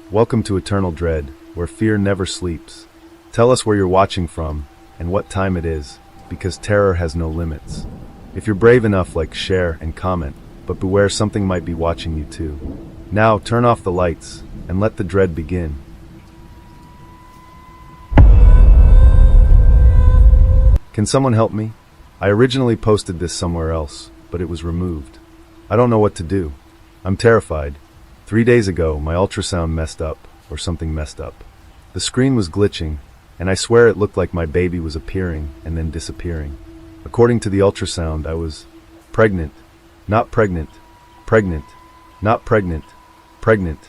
Welcome to Eternal Dread, where fear never sleeps. Tell us where you're watching from, and what time it is, because terror has no limits. If you're brave enough, share and comment, but beware, something might be watching you too. Now, turn off the lights, and let the dread begin. Can someone help me? I originally posted this somewhere else, but it was removed. I don't know what to do. I'm terrified. 3 days ago, my ultrasound messed up, or something messed up. The screen was glitching, and I swear it looked like my baby was appearing and then disappearing. According to the ultrasound, I was pregnant, not pregnant, pregnant, not pregnant, pregnant.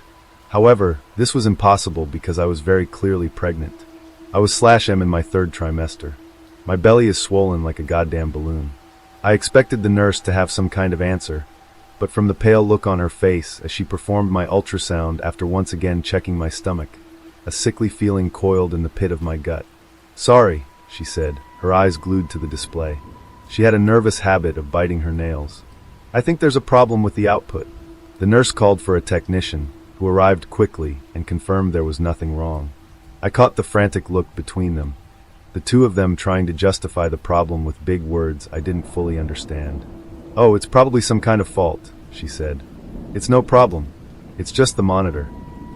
However, this was impossible because I was very clearly pregnant. I was /M in my 3rd trimester. My belly is swollen like a goddamn balloon. I expected the nurse to have some kind of answer, but from the pale look on her face as she performed my ultrasound after once again checking my stomach, a sickly feeling coiled in the pit of my gut. "Sorry," she said, her eyes glued to the display. She had a nervous habit of biting her nails. "I think there's a problem with the output." The nurse called for a technician, who arrived quickly and confirmed there was nothing wrong. I caught the frantic look between them, the two of them trying to justify the problem with big words I didn't fully understand. "Oh, it's probably some kind of fault," she said. "It's no problem. It's just the monitor."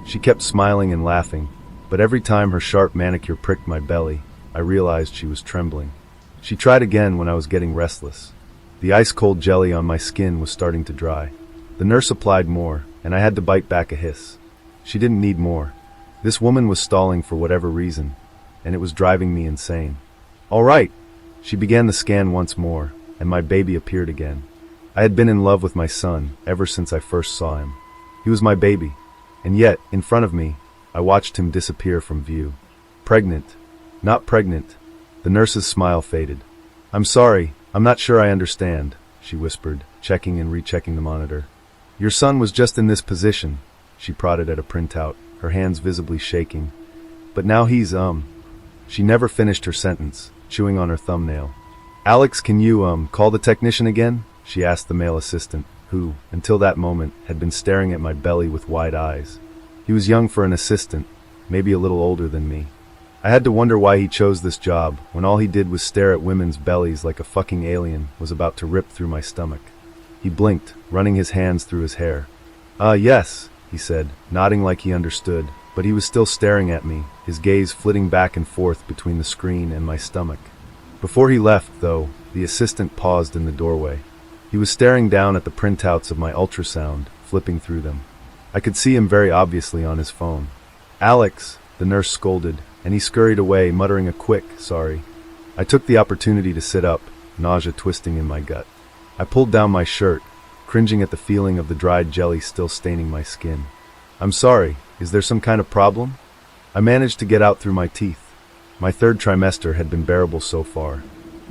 She kept smiling and laughing, but every time her sharp manicure pricked my belly, I realized she was trembling. She tried again when I was getting restless. The ice-cold jelly on my skin was starting to dry. The nurse applied more, and I had to bite back a hiss. She didn't need more. This woman was stalling for whatever reason, and it was driving me insane. "All right." She began the scan once more, and my baby appeared again. I had been in love with my son ever since I first saw him. He was my baby, and yet, in front of me, I watched him disappear from view. Pregnant. Not pregnant. The nurse's smile faded. "I'm sorry, I'm not sure I understand," she whispered, checking and rechecking the monitor. "Your son was just in this position," she prodded at a printout, her hands visibly shaking. "But now he's, She never finished her sentence, chewing on her thumbnail. "Alex, can you, call the technician again?" she asked the male assistant, who, until that moment, had been staring at my belly with wide eyes. He was young for an assistant, maybe a little older than me. I had to wonder why he chose this job, when all he did was stare at women's bellies like a fucking alien was about to rip through my stomach. He blinked, running his hands through his hair. Yes," he said, nodding like he understood, but he was still staring at me, his gaze flitting back and forth between the screen and my stomach. Before he left, though, the assistant paused in the doorway. He was staring down at the printouts of my ultrasound, flipping through them. I could see him very obviously on his phone. "Alex," the nurse scolded, and he scurried away, muttering a quick, "Sorry." I took the opportunity to sit up, nausea twisting in my gut. I pulled down my shirt, cringing at the feeling of the dried jelly still staining my skin. "I'm sorry, is there some kind of problem?" I managed to get out through my teeth. My 3rd trimester had been bearable so far.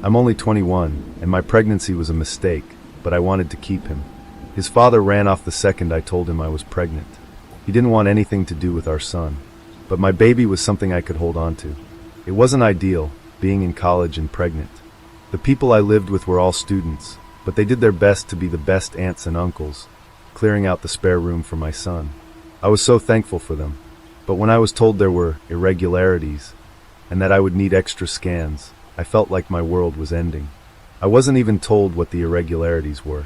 I'm only 21, and my pregnancy was a mistake, but I wanted to keep him. His father ran off the second I told him I was pregnant. He didn't want anything to do with our son, but my baby was something I could hold on to. It wasn't ideal, being in college and pregnant. The people I lived with were all students, but they did their best to be the best aunts and uncles, clearing out the spare room for my son. I was so thankful for them, but when I was told there were irregularities, and that I would need extra scans, I felt like my world was ending. I wasn't even told what the irregularities were.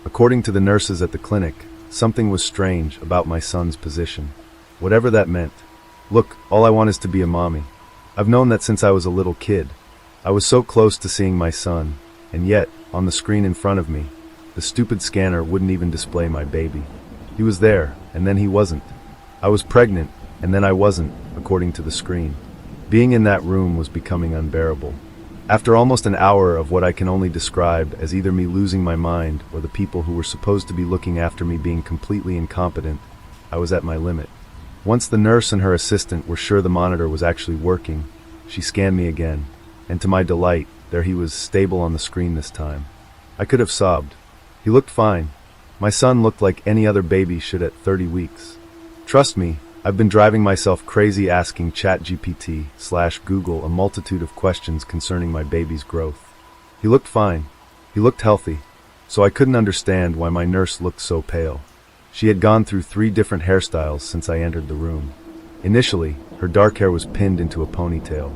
According to the nurses at the clinic, something was strange about my son's position. Whatever that meant. Look, all I want is to be a mommy. I've known that since I was a little kid. I was so close to seeing my son, and yet, on the screen in front of me, the stupid scanner wouldn't even display my baby. He was there, and then he wasn't. I was pregnant, and then I wasn't, according to the screen. Being in that room was becoming unbearable. After almost an hour of what I can only describe as either me losing my mind or the people who were supposed to be looking after me being completely incompetent, I was at my limit. Once the nurse and her assistant were sure the monitor was actually working, she scanned me again, and to my delight, there he was, stable on the screen this time. I could have sobbed. He looked fine. My son looked like any other baby should at 30 weeks. Trust me, I've been driving myself crazy asking ChatGPT/Google a multitude of questions concerning my baby's growth. He looked fine. He looked healthy, so I couldn't understand why my nurse looked so pale. She had gone through 3 different hairstyles since I entered the room. Initially, her dark hair was pinned into a ponytail.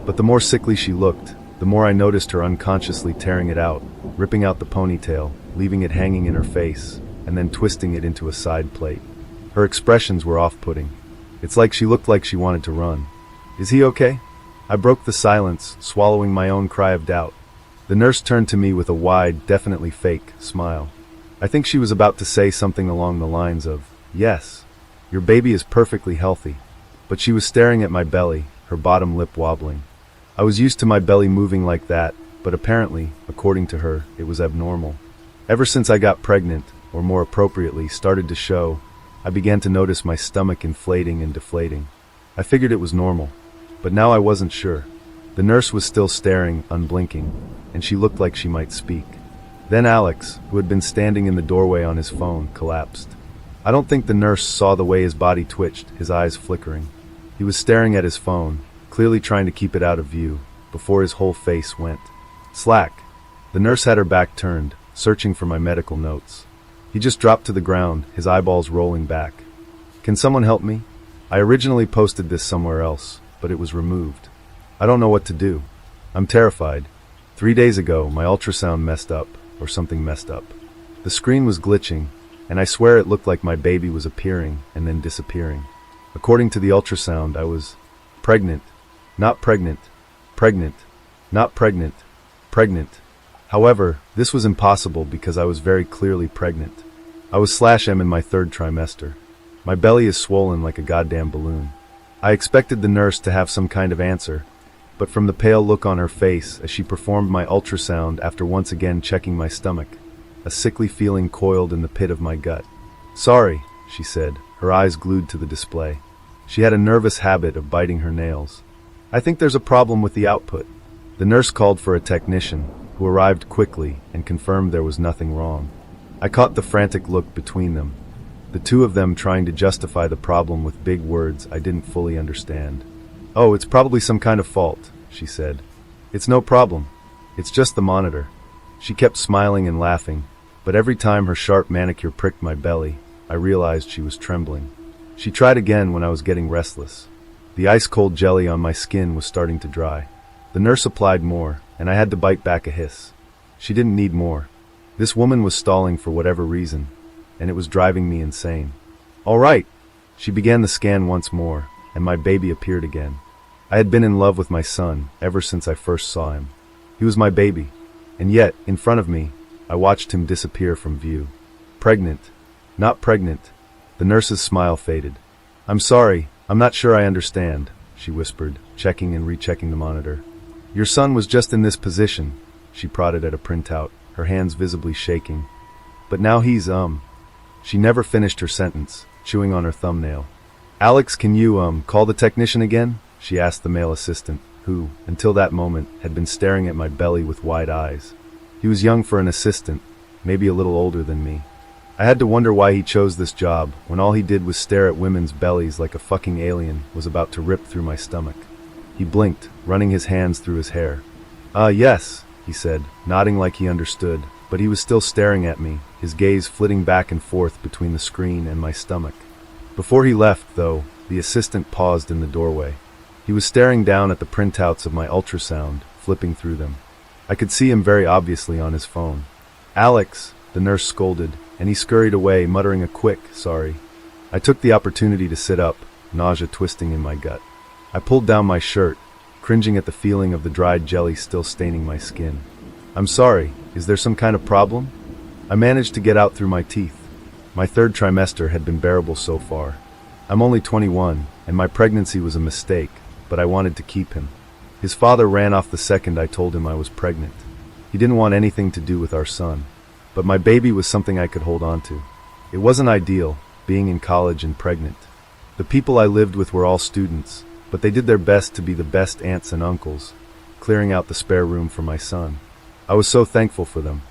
But the more sickly she looked, the more I noticed her unconsciously tearing it out, ripping out the ponytail, leaving it hanging in her face, and then twisting it into a side plate. Her expressions were off-putting. It's like she looked like she wanted to run. "Is he okay?" I broke the silence, swallowing my own cry of doubt. The nurse turned to me with a wide, definitely fake, smile. I think she was about to say something along the lines of, "Yes, your baby is perfectly healthy." But she was staring at my belly, her bottom lip wobbling. I was used to my belly moving like that, but apparently, according to her, it was abnormal. Ever since I got pregnant, or more appropriately, started to show, I began to notice my stomach inflating and deflating. I figured it was normal, but now I wasn't sure. The nurse was still staring, unblinking, and she looked like she might speak. Then Alex, who had been standing in the doorway on his phone, collapsed. I don't think the nurse saw the way his body twitched, his eyes flickering. He was staring at his phone, clearly trying to keep it out of view, before his whole face went slack. The nurse had her back turned, searching for my medical notes. He just dropped to the ground, his eyeballs rolling back. "Can someone help me? I originally posted this somewhere else, but it was removed. I don't know what to do. I'm terrified. 3 days ago, my ultrasound messed up, or something messed up. The screen was glitching, and I swear it looked like my baby was appearing and then disappearing. According to the ultrasound, I was pregnant, not pregnant, pregnant, not pregnant, pregnant. However, this was impossible because I was very clearly pregnant. I was /M in my 3rd trimester. My belly is swollen like a goddamn balloon." I expected the nurse to have some kind of answer, but from the pale look on her face as she performed my ultrasound after once again checking my stomach, a sickly feeling coiled in the pit of my gut. "Sorry," she said, her eyes glued to the display. She had a nervous habit of biting her nails. "I think there's a problem with the output." The nurse called for a technician, who arrived quickly and confirmed there was nothing wrong. I caught the frantic look between them, the two of them trying to justify the problem with big words I didn't fully understand. "Oh, it's probably some kind of fault," she said. "It's no problem. It's just the monitor." She kept smiling and laughing, but every time her sharp manicure pricked my belly, I realized she was trembling. She tried again when I was getting restless. The ice-cold jelly on my skin was starting to dry. The nurse applied more, and I had to bite back a hiss. She didn't need more. This woman was stalling for whatever reason, and it was driving me insane. "All right." She began the scan once more, and my baby appeared again. I had been in love with my son ever since I first saw him. He was my baby, and yet, in front of me, I watched him disappear from view. Pregnant. Not pregnant. The nurse's smile faded. "I'm sorry, I'm not sure I understand," she whispered, checking and rechecking the monitor. "Your son was just in this position," she prodded at a printout, her hands visibly shaking. "But now he's, She never finished her sentence, chewing on her thumbnail. "Alex, can you, call the technician again?" she asked the male assistant, who, until that moment, had been staring at my belly with wide eyes. He was young for an assistant, maybe a little older than me. I had to wonder why he chose this job, when all he did was stare at women's bellies like a fucking alien was about to rip through my stomach. He blinked, running his hands through his hair. Yes," he said, nodding like he understood, but he was still staring at me, his gaze flitting back and forth between the screen and my stomach. Before he left, though, the assistant paused in the doorway. He was staring down at the printouts of my ultrasound, flipping through them. I could see him very obviously on his phone. "Alex," the nurse scolded, and he scurried away, muttering a quick, "Sorry." I took the opportunity to sit up, nausea twisting in my gut. I pulled down my shirt, cringing at the feeling of the dried jelly still staining my skin. "I'm sorry, is there some kind of problem?" I managed to get out through my teeth. My 3rd trimester had been bearable so far. I'm only 21, and my pregnancy was a mistake, but I wanted to keep him. His father ran off the second I told him I was pregnant. He didn't want anything to do with our son, but my baby was something I could hold on to. It wasn't ideal, being in college and pregnant. The people I lived with were all students, but they did their best to be the best aunts and uncles, clearing out the spare room for my son. I was so thankful for them,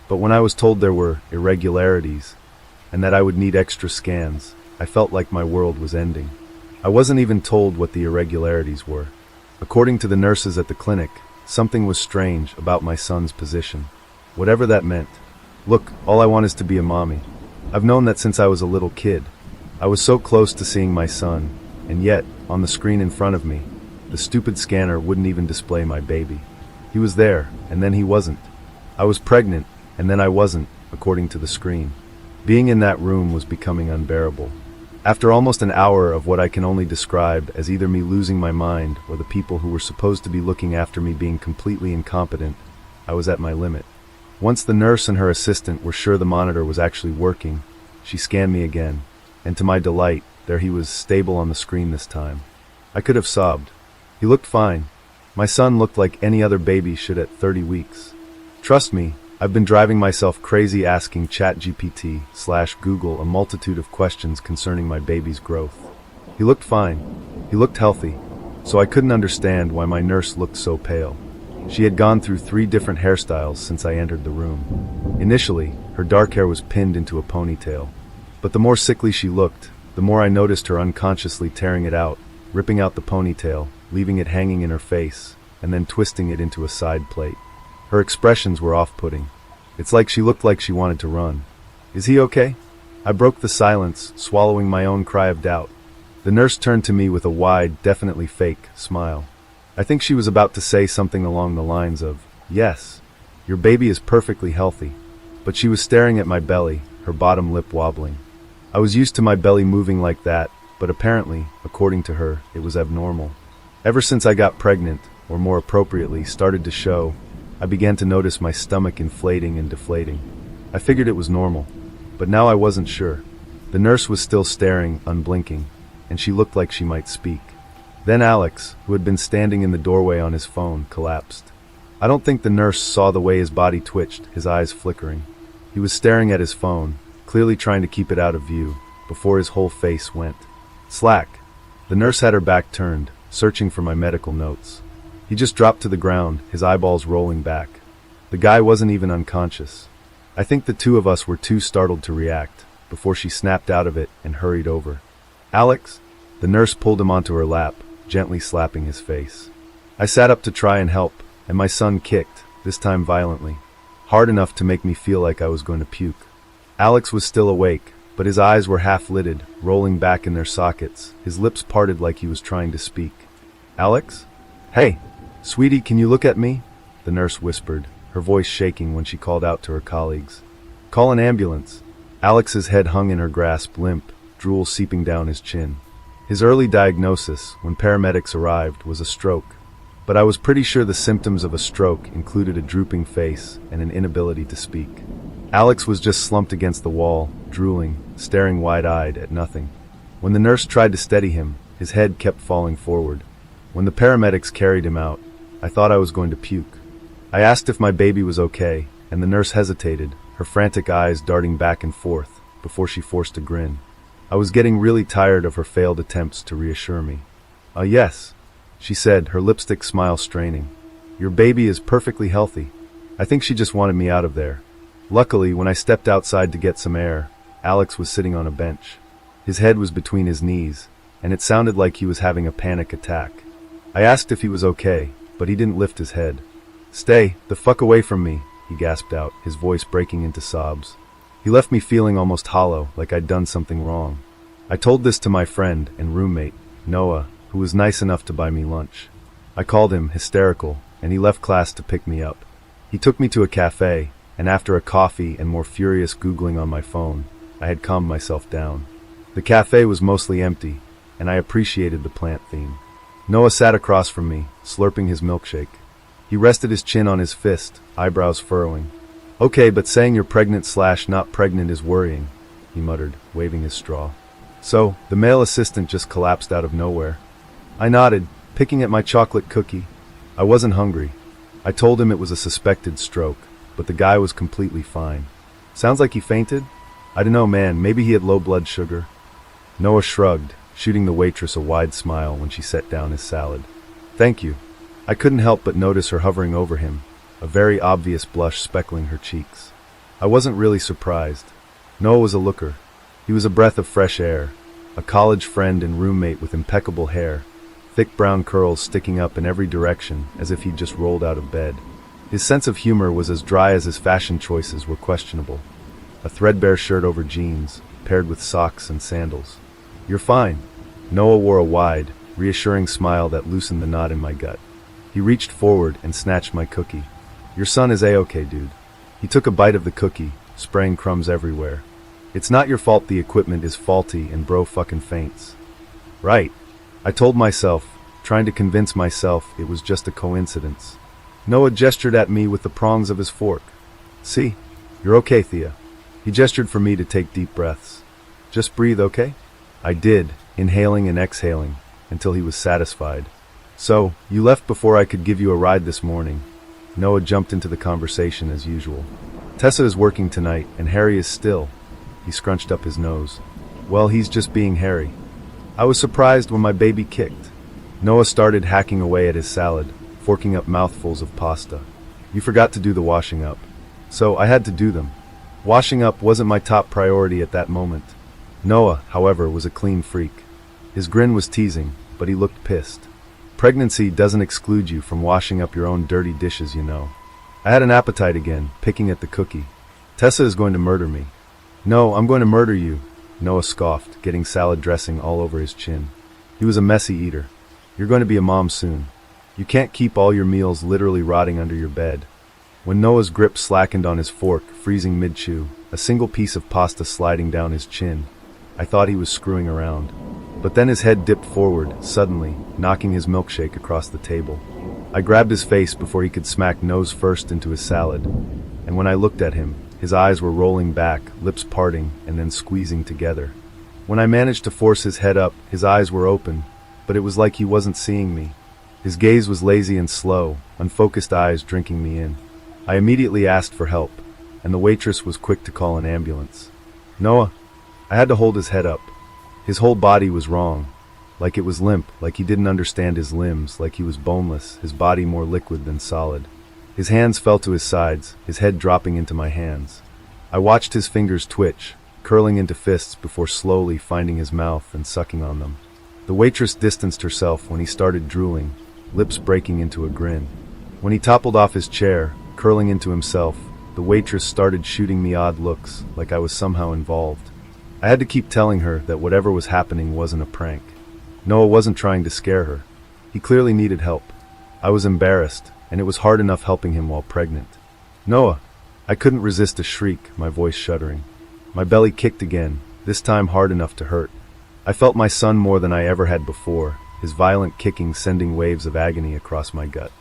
but when I was told there were irregularities, and that I would need extra scans, I felt like my world was ending. I wasn't even told what the irregularities were. According to the nurses at the clinic, something was strange about my son's position. Whatever that meant. "Look, all I want is to be a mommy." I've known that since I was a little kid. I was so close to seeing my son, and yet, on the screen in front of me, the stupid scanner wouldn't even display my baby. He was there, and then he wasn't. I was pregnant, and then I wasn't, according to the screen. Being in that room was becoming unbearable. After almost an hour of what I can only describe as either me losing my mind or the people who were supposed to be looking after me being completely incompetent, I was at my limit. Once the nurse and her assistant were sure the monitor was actually working, she scanned me again, and to my delight, there he was, stable on the screen this time. I could have sobbed. He looked fine. My son looked like any other baby should at 30 weeks. Trust me, I've been driving myself crazy asking ChatGPT/Google a multitude of questions concerning my baby's growth. He looked fine. He looked healthy, so I couldn't understand why my nurse looked so pale. She had gone through 3 different hairstyles since I entered the room. Initially, her dark hair was pinned into a ponytail. But the more sickly she looked, the more I noticed her unconsciously tearing it out, ripping out the ponytail, leaving it hanging in her face, and then twisting it into a side plate. Her expressions were off-putting. It's like she looked like she wanted to run. "Is he okay?" I broke the silence, swallowing my own cry of doubt. The nurse turned to me with a wide, definitely fake, smile. I think she was about to say something along the lines of, "Yes, your baby is perfectly healthy." But she was staring at my belly, her bottom lip wobbling. I was used to my belly moving like that, but apparently, according to her, it was abnormal. Ever since I got pregnant, or more appropriately, started to show, I began to notice my stomach inflating and deflating. I figured it was normal, but now I wasn't sure. The nurse was still staring, unblinking, and she looked like she might speak. Then Alex, who had been standing in the doorway on his phone, collapsed. I don't think the nurse saw the way his body twitched, his eyes flickering. He was staring at his phone, clearly trying to keep it out of view, before his whole face went slack. The nurse had her back turned, searching for my medical notes. He just dropped to the ground, his eyeballs rolling back. The guy wasn't even unconscious. I think the 2 of us were too startled to react, before she snapped out of it and hurried over. "Alex?" The nurse pulled him onto her lap, gently slapping his face. I sat up to try and help, and my son kicked, this time violently, hard enough to make me feel like I was going to puke. Alex was still awake, but his eyes were half-lidded, rolling back in their sockets, his lips parted like he was trying to speak. "Alex? Hey, sweetie, can you look at me?" the nurse whispered, her voice shaking when she called out to her colleagues. "Call an ambulance." Alex's head hung in her grasp, limp, drool seeping down his chin. His early diagnosis, when paramedics arrived, was a stroke, but I was pretty sure the symptoms of a stroke included a drooping face and an inability to speak. Alex was just slumped against the wall, drooling, staring wide-eyed at nothing. When the nurse tried to steady him, his head kept falling forward. When the paramedics carried him out, I thought I was going to puke. I asked if my baby was okay, and the nurse hesitated, her frantic eyes darting back and forth, before she forced a grin. I was getting really tired of her failed attempts to reassure me. Yes," she said, her lipstick smile straining. "Your baby is perfectly healthy." I think she just wanted me out of there. Luckily, when I stepped outside to get some air, Alex was sitting on a bench. His head was between his knees, and it sounded like he was having a panic attack. I asked if he was okay, but he didn't lift his head. "Stay the fuck away from me," he gasped out, his voice breaking into sobs. He left me feeling almost hollow, like I'd done something wrong. I told this to my friend and roommate, Noah, who was nice enough to buy me lunch. I called him hysterical, and he left class to pick me up. He took me to a cafe, and after a coffee and more furious Googling on my phone, I had calmed myself down. The cafe was mostly empty, and I appreciated the plant theme. Noah sat across from me, slurping his milkshake. He rested his chin on his fist, eyebrows furrowing. "Okay, but saying you're pregnant/not pregnant is worrying," he muttered, waving his straw. "So, the male assistant just collapsed out of nowhere." I nodded, picking at my chocolate cookie. I wasn't hungry. I told him it was a suspected stroke, but the guy was completely fine. "Sounds like he fainted?" "I don't know, man, maybe he had low blood sugar." Noah shrugged, shooting the waitress a wide smile when she set down his salad. "Thank you." I couldn't help but notice her hovering over him, a very obvious blush speckling her cheeks. I wasn't really surprised. Noah was a looker. He was a breath of fresh air, a college friend and roommate with impeccable hair, thick brown curls sticking up in every direction as if he'd just rolled out of bed. His sense of humor was as dry as his fashion choices were questionable. a threadbare shirt over jeans, paired with socks and sandals. "You're fine." Noah wore a wide, reassuring smile that loosened the knot in my gut. He reached forward and snatched my cookie. "Your son is A-okay, dude." He took a bite of the cookie, spraying crumbs everywhere. "It's not your fault the equipment is faulty and bro fucking faints." "Right," I told myself, trying to convince myself it was just a coincidence. Noah gestured at me with the prongs of his fork. "See? You're okay, Thea." He gestured for me to take deep breaths. "Just breathe, okay?" I did, inhaling and exhaling, until he was satisfied. "So, you left before I could give you a ride this morning." Noah jumped into the conversation as usual. "Tessa is working tonight, and Harry is still." He scrunched up his nose. "Well, he's just being Harry." I was surprised when my baby kicked. Noah started hacking away at his salad, forking up mouthfuls of pasta. "You forgot to do the washing up." So I had to do them. Washing up wasn't my top priority at that moment. Noah, however, was a clean freak. His grin was teasing, but he looked pissed. Pregnancy doesn't exclude you from washing up your own dirty dishes, you know. I had an appetite again, picking at the cookie. "Tessa is going to murder me." "No, I'm going to murder you," Noah scoffed, getting salad dressing all over his chin. He was a messy eater. "You're going to be a mom soon. You can't keep all your meals literally rotting under your bed." When Noah's grip slackened on his fork, freezing mid-chew, a single piece of pasta sliding down his chin, I thought he was screwing around. But then his head dipped forward, suddenly, knocking his milkshake across the table. I grabbed his face before he could smack nose first into his salad. And when I looked at him, his eyes were rolling back, lips parting, and then squeezing together. When I managed to force his head up, his eyes were open, but it was like he wasn't seeing me. His gaze was lazy and slow, unfocused eyes drinking me in. I immediately asked for help, and the waitress was quick to call an ambulance. "Noah." I had to hold his head up. His whole body was wrong. Like it was limp, like he didn't understand his limbs, like he was boneless, his body more liquid than solid. His hands fell to his sides, his head dropping into my hands. I watched his fingers twitch, curling into fists before slowly finding his mouth and sucking on them. The waitress distanced herself when he started drooling, lips breaking into a grin. When he toppled off his chair, curling into himself, the waitress started shooting me odd looks, like I was somehow involved. I had to keep telling her that whatever was happening wasn't a prank. Noah wasn't trying to scare her. He clearly needed help. I was embarrassed, and it was hard enough helping him while pregnant. "Noah!" I couldn't resist a shriek, my voice shuddering. My belly kicked again, this time hard enough to hurt. I felt my son more than I ever had before, his violent kicking sending waves of agony across my gut.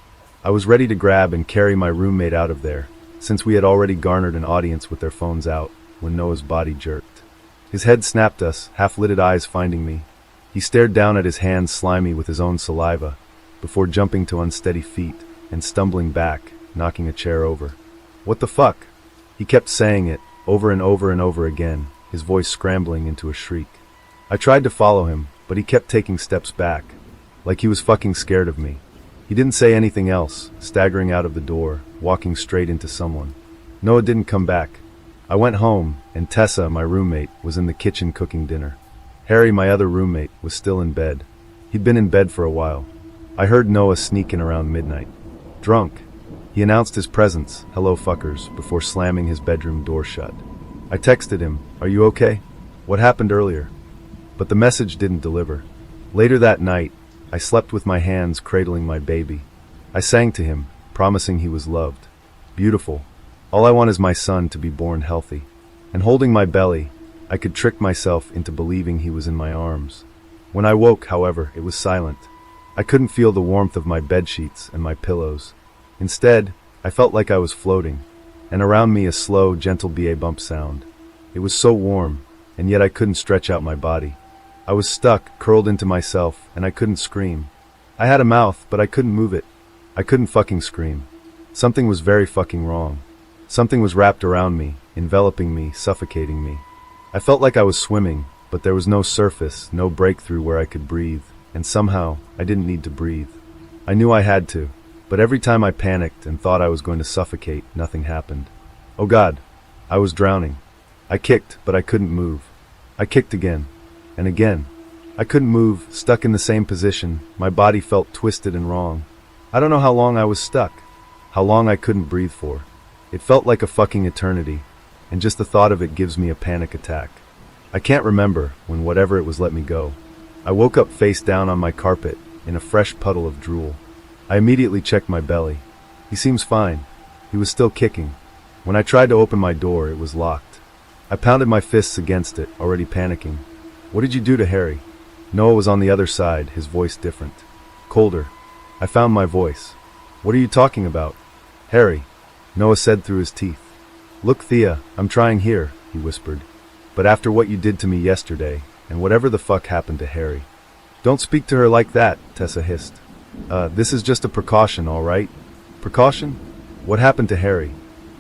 I was ready to grab and carry my roommate out of there, since we had already garnered an audience with their phones out, when Noah's body jerked. His head snapped us, half-lidded eyes finding me. He stared down at his hands slimy with his own saliva, before jumping to unsteady feet and stumbling back, knocking a chair over. "What the fuck?" He kept saying it, over and over and over again, his voice scrambling into a shriek. I tried to follow him, but he kept taking steps back, like he was fucking scared of me. He didn't say anything else, staggering out of the door, walking straight into someone. Noah didn't come back. I went home, and Tessa, my roommate, was in the kitchen cooking dinner. Harry, my other roommate, was still in bed. He'd been in bed for a while. I heard Noah sneaking around midnight. Drunk. He announced his presence, "Hello fuckers," before slamming his bedroom door shut. I texted him, "Are you okay? What happened earlier?" But the message didn't deliver. Later that night, I slept with my hands cradling my baby. I sang to him, promising he was loved. Beautiful. All I want is my son to be born healthy. And holding my belly, I could trick myself into believing he was in my arms. When I woke, however, it was silent. I couldn't feel the warmth of my bedsheets and my pillows. Instead, I felt like I was floating, and around me a slow, gentle BA bump sound. It was so warm, and yet I couldn't stretch out my body. I was stuck, curled into myself, and I couldn't scream. I had a mouth, but I couldn't move it. I couldn't fucking scream. Something was very fucking wrong. Something was wrapped around me, enveloping me, suffocating me. I felt like I was swimming, but there was no surface, no breakthrough where I could breathe, and somehow, I didn't need to breathe. I knew I had to, but every time I panicked and thought I was going to suffocate, nothing happened. Oh God, I was drowning. I kicked, but I couldn't move. I kicked again, and again. I couldn't move, stuck in the same position, my body felt twisted and wrong. I don't know how long I was stuck, how long I couldn't breathe for. It felt like a fucking eternity. and just the thought of it gives me a panic attack. I can't remember when whatever it was let me go. I woke up face down on my carpet in a fresh puddle of drool. I immediately checked my belly. He seems fine. He was still kicking. When I tried to open my door, it was locked. I pounded my fists against it, already panicking. What did you do to Harry? Noah was on the other side, his voice different. Colder. I found my voice. What are you talking about? Harry, Noah said through his teeth. Look, Thea, I'm trying here, he whispered. But after what you did to me yesterday, and whatever the fuck happened to Harry. Don't speak to her like that, Tessa hissed. This is just a precaution, all right? Precaution? What happened to Harry?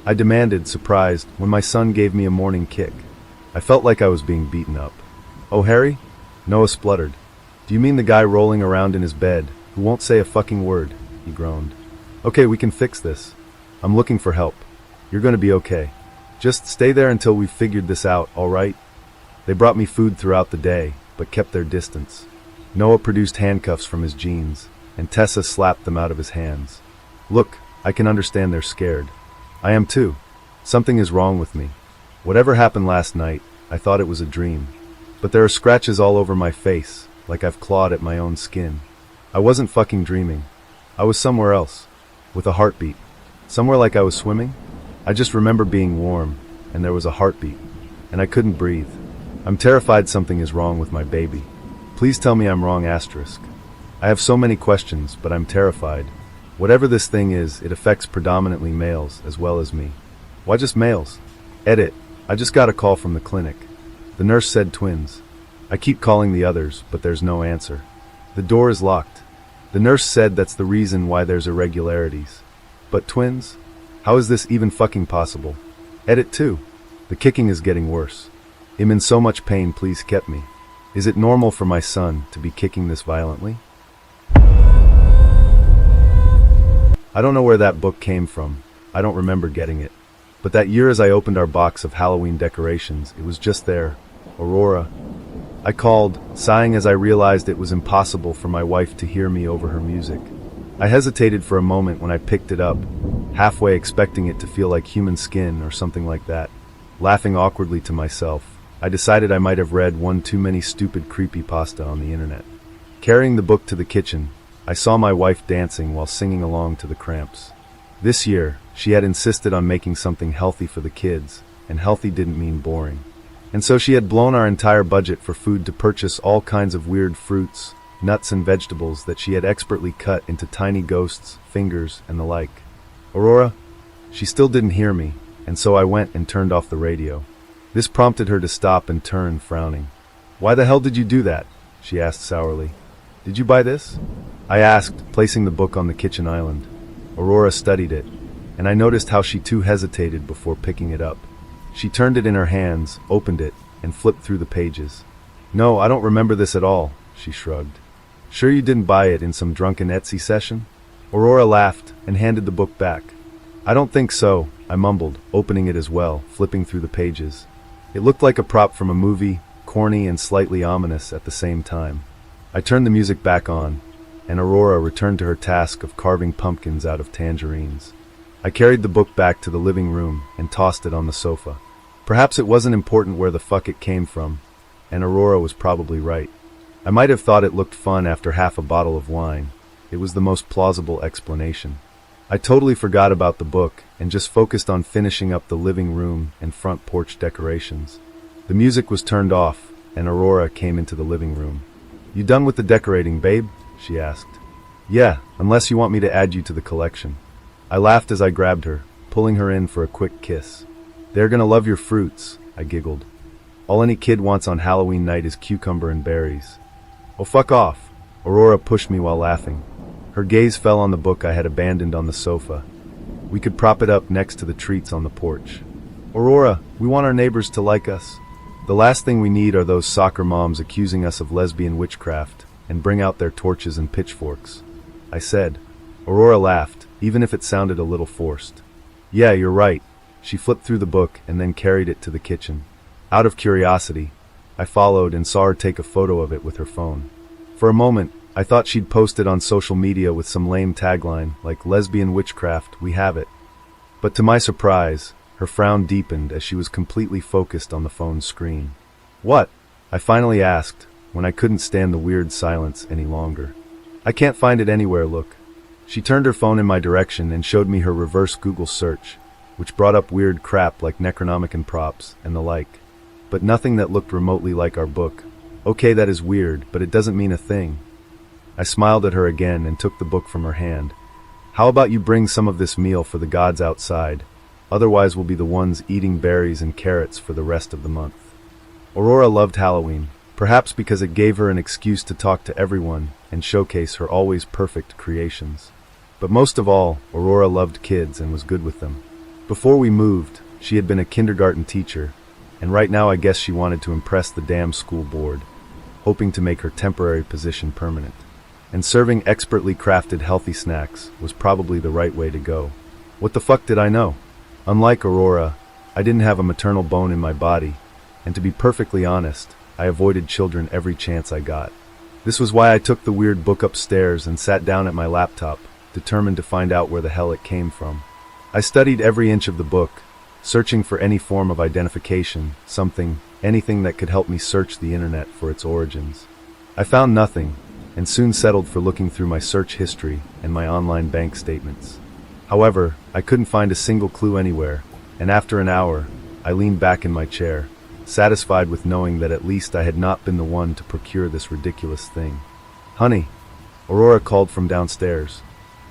I demanded, surprised, when my son gave me a morning kick. I felt like I was being beaten up. Oh, Harry? Noah spluttered. Do you mean the guy rolling around in his bed, who won't say a fucking word? He groaned. Okay, we can fix this. I'm looking for help. You're gonna be okay. Just stay there until we've figured this out, all right? They brought me food throughout the day, but kept their distance. Noah produced handcuffs from his jeans, and Tessa slapped them out of his hands. Look, I can understand they're scared. I am too. Something is wrong with me. Whatever happened last night, I thought it was a dream. But there are scratches all over my face, like I've clawed at my own skin. I wasn't fucking dreaming. I was somewhere else, with a heartbeat. Somewhere like I was swimming. I just remember being warm, and there was a heartbeat, and I couldn't breathe. I'm terrified something is wrong with my baby. Please tell me I'm wrong, asterisk. I have so many questions, but I'm terrified. Whatever this thing is, it affects predominantly males as well as me. Why just males? Edit. I just got a call from the clinic. The nurse said twins. I keep calling the others, but there's no answer. The door is locked. The nurse said that's the reason why there's irregularities. But twins? How is this even fucking possible? Edit 2. The kicking is getting worse. I'm in so much pain, please get me. Is it normal for my son to be kicking this violently? I don't know where that book came from. I don't remember getting it. But that year as I opened our box of Halloween decorations, it was just there. Aurora. I called, sighing as I realized it was impossible for my wife to hear me over her music. I hesitated for a moment when I picked it up, halfway expecting it to feel like human skin or something like that. Laughing awkwardly to myself, I decided I might have read one too many stupid creepypasta on the internet. Carrying the book to the kitchen, I saw my wife dancing while singing along to the Cramps. This year, she had insisted on making something healthy for the kids, and healthy didn't mean boring. And so she had blown our entire budget for food to purchase all kinds of weird fruits, nuts and vegetables that she had expertly cut into tiny ghosts, fingers, and the like. Aurora? She still didn't hear me, and so I went and turned off the radio. This prompted her to stop and turn, frowning. Why the hell did you do that? She asked sourly. Did you buy this? I asked, placing the book on the kitchen island. Aurora studied it, and I noticed how she too hesitated before picking it up. She turned it in her hands, opened it, and flipped through the pages. No, I don't remember this at all, she shrugged. Sure you didn't buy it in some drunken Etsy session? Aurora laughed and handed the book back. I don't think so, I mumbled, opening it as well, flipping through the pages. It looked like a prop from a movie, corny and slightly ominous at the same time. I turned the music back on, and Aurora returned to her task of carving pumpkins out of tangerines. I carried the book back to the living room and tossed it on the sofa. Perhaps it wasn't important where the fuck it came from, and Aurora was probably right. I might have thought it looked fun after half a bottle of wine. It was the most plausible explanation. I totally forgot about the book and just focused on finishing up the living room and front porch decorations. The music was turned off, and Aurora came into the living room. You done with the decorating, babe? She asked. Yeah, unless you want me to add you to the collection. I laughed as I grabbed her, pulling her in for a quick kiss. They're gonna love your fruits, I giggled. All any kid wants on Halloween night is cucumber and berries. Oh, fuck off. Aurora pushed me while laughing. Her gaze fell on the book I had abandoned on the sofa. We could prop it up next to the treats on the porch. Aurora, we want our neighbors to like us. The last thing we need are those soccer moms accusing us of lesbian witchcraft and bring out their torches and pitchforks, I said. Aurora laughed, even if it sounded a little forced. Yeah, you're right. She flipped through the book and then carried it to the kitchen. Out of curiosity, I followed and saw her take a photo of it with her phone. For a moment, I thought she'd post it on social media with some lame tagline like lesbian witchcraft, we have it. But to my surprise, Her frown deepened as she was completely focused on the phone's screen. "What?" I finally asked, when I couldn't stand the weird silence any longer. "I can't find it anywhere, look." She turned her phone in my direction and showed me her reverse Google search, which brought up weird crap like Necronomicon props and the like, but nothing that looked remotely like our book. "Okay, that is weird, but it doesn't mean a thing." I smiled at her again and took the book from her hand. "How about you bring some of this meal for the gods outside? Otherwise we'll be the ones eating berries and carrots for the rest of the month." Aurora loved Halloween, perhaps because it gave her an excuse to talk to everyone and showcase her always perfect creations. But most of all, Aurora loved kids and was good with them. Before we moved, she had been a kindergarten teacher, and right now I guess she wanted to impress the damn school board, hoping to make her temporary position permanent. And serving expertly crafted healthy snacks was probably the right way to go. What the fuck did I know? Unlike Aurora, I didn't have a maternal bone in my body, and to be perfectly honest, I avoided children every chance I got. This was why I took the weird book upstairs and sat down at my laptop, determined to find out where the hell it came from. I studied every inch of the book, searching for any form of identification, anything that could help me search the internet for its origins. I found nothing, and soon settled for looking through my search history and my online bank statements. However, I couldn't find a single clue anywhere, and after an hour, I leaned back in my chair, satisfied with knowing that at least I had not been the one to procure this ridiculous thing. "Honey," Aurora called from downstairs.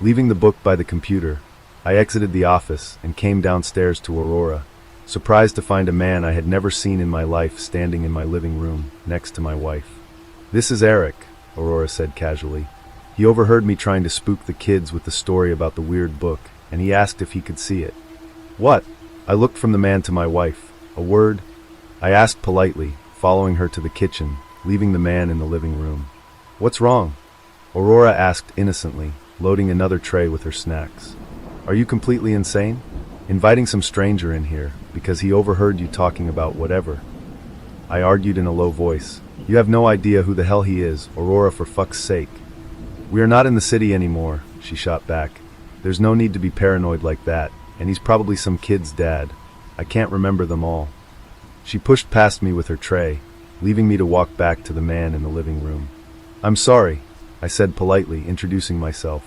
Leaving the book by the computer, I exited the office and came downstairs to Aurora, surprised to find a man I had never seen in my life standing in my living room next to my wife. "This is Eric," Aurora said casually. "He overheard me trying to spook the kids with the story about the weird book, and he asked if he could see it." "What?" I looked from the man to my wife. "A word?" I asked politely, following her to the kitchen, leaving the man in the living room. "What's wrong?" Aurora asked innocently, loading another tray with her snacks. "Are you completely insane? Inviting some stranger in here, because he overheard you talking about whatever?" I argued in a low voice. "You have no idea who the hell he is, Aurora, for fuck's sake." "We are not in the city anymore," she shot back. "There's no need to be paranoid like that, and he's probably some kid's dad. I can't remember them all." She pushed past me with her tray, leaving me to walk back to the man in the living room. "I'm sorry," I said politely, introducing myself,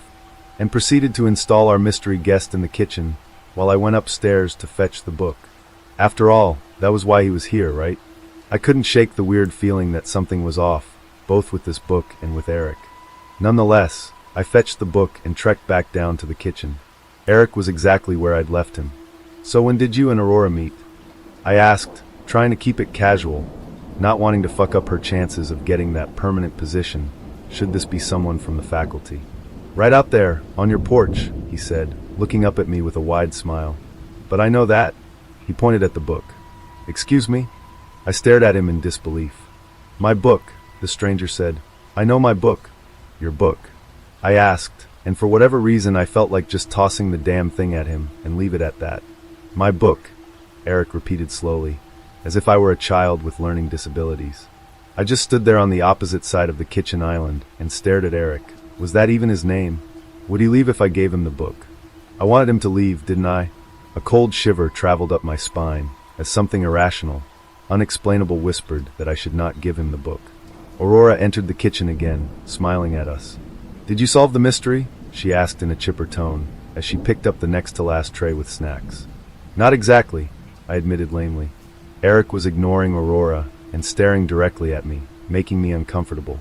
and proceeded to install our mystery guest in the kitchen while I went upstairs to fetch the book. After all, that was why he was here, right? I couldn't shake the weird feeling that something was off, both with this book and with Eric. Nonetheless, I fetched the book and trekked back down to the kitchen. Eric was exactly where I'd left him. "So when did you and Aurora meet?" I asked, trying to keep it casual, not wanting to fuck up her chances of getting that permanent position, should this be someone from the faculty. "Right out there, on your porch," he said, looking up at me with a wide smile. "But I know that." He pointed at the book. "Excuse me?" I stared at him in disbelief. "My book," the stranger said. "I know my book." "Your book?" I asked, and for whatever reason I felt like just tossing the damn thing at him and leave it at that. "My book," Eric repeated slowly, as if I were a child with learning disabilities. I just stood there on the opposite side of the kitchen island and stared at Eric. Was that even his name? Would he leave if I gave him the book? I wanted him to leave, didn't I? A cold shiver traveled up my spine, as something irrational, unexplainable whispered that I should not give him the book. Aurora entered the kitchen again, smiling at us. "Did you solve the mystery?" she asked in a chipper tone, as she picked up the next-to-last tray with snacks. "Not exactly," I admitted lamely. Eric was ignoring Aurora and staring directly at me, making me uncomfortable.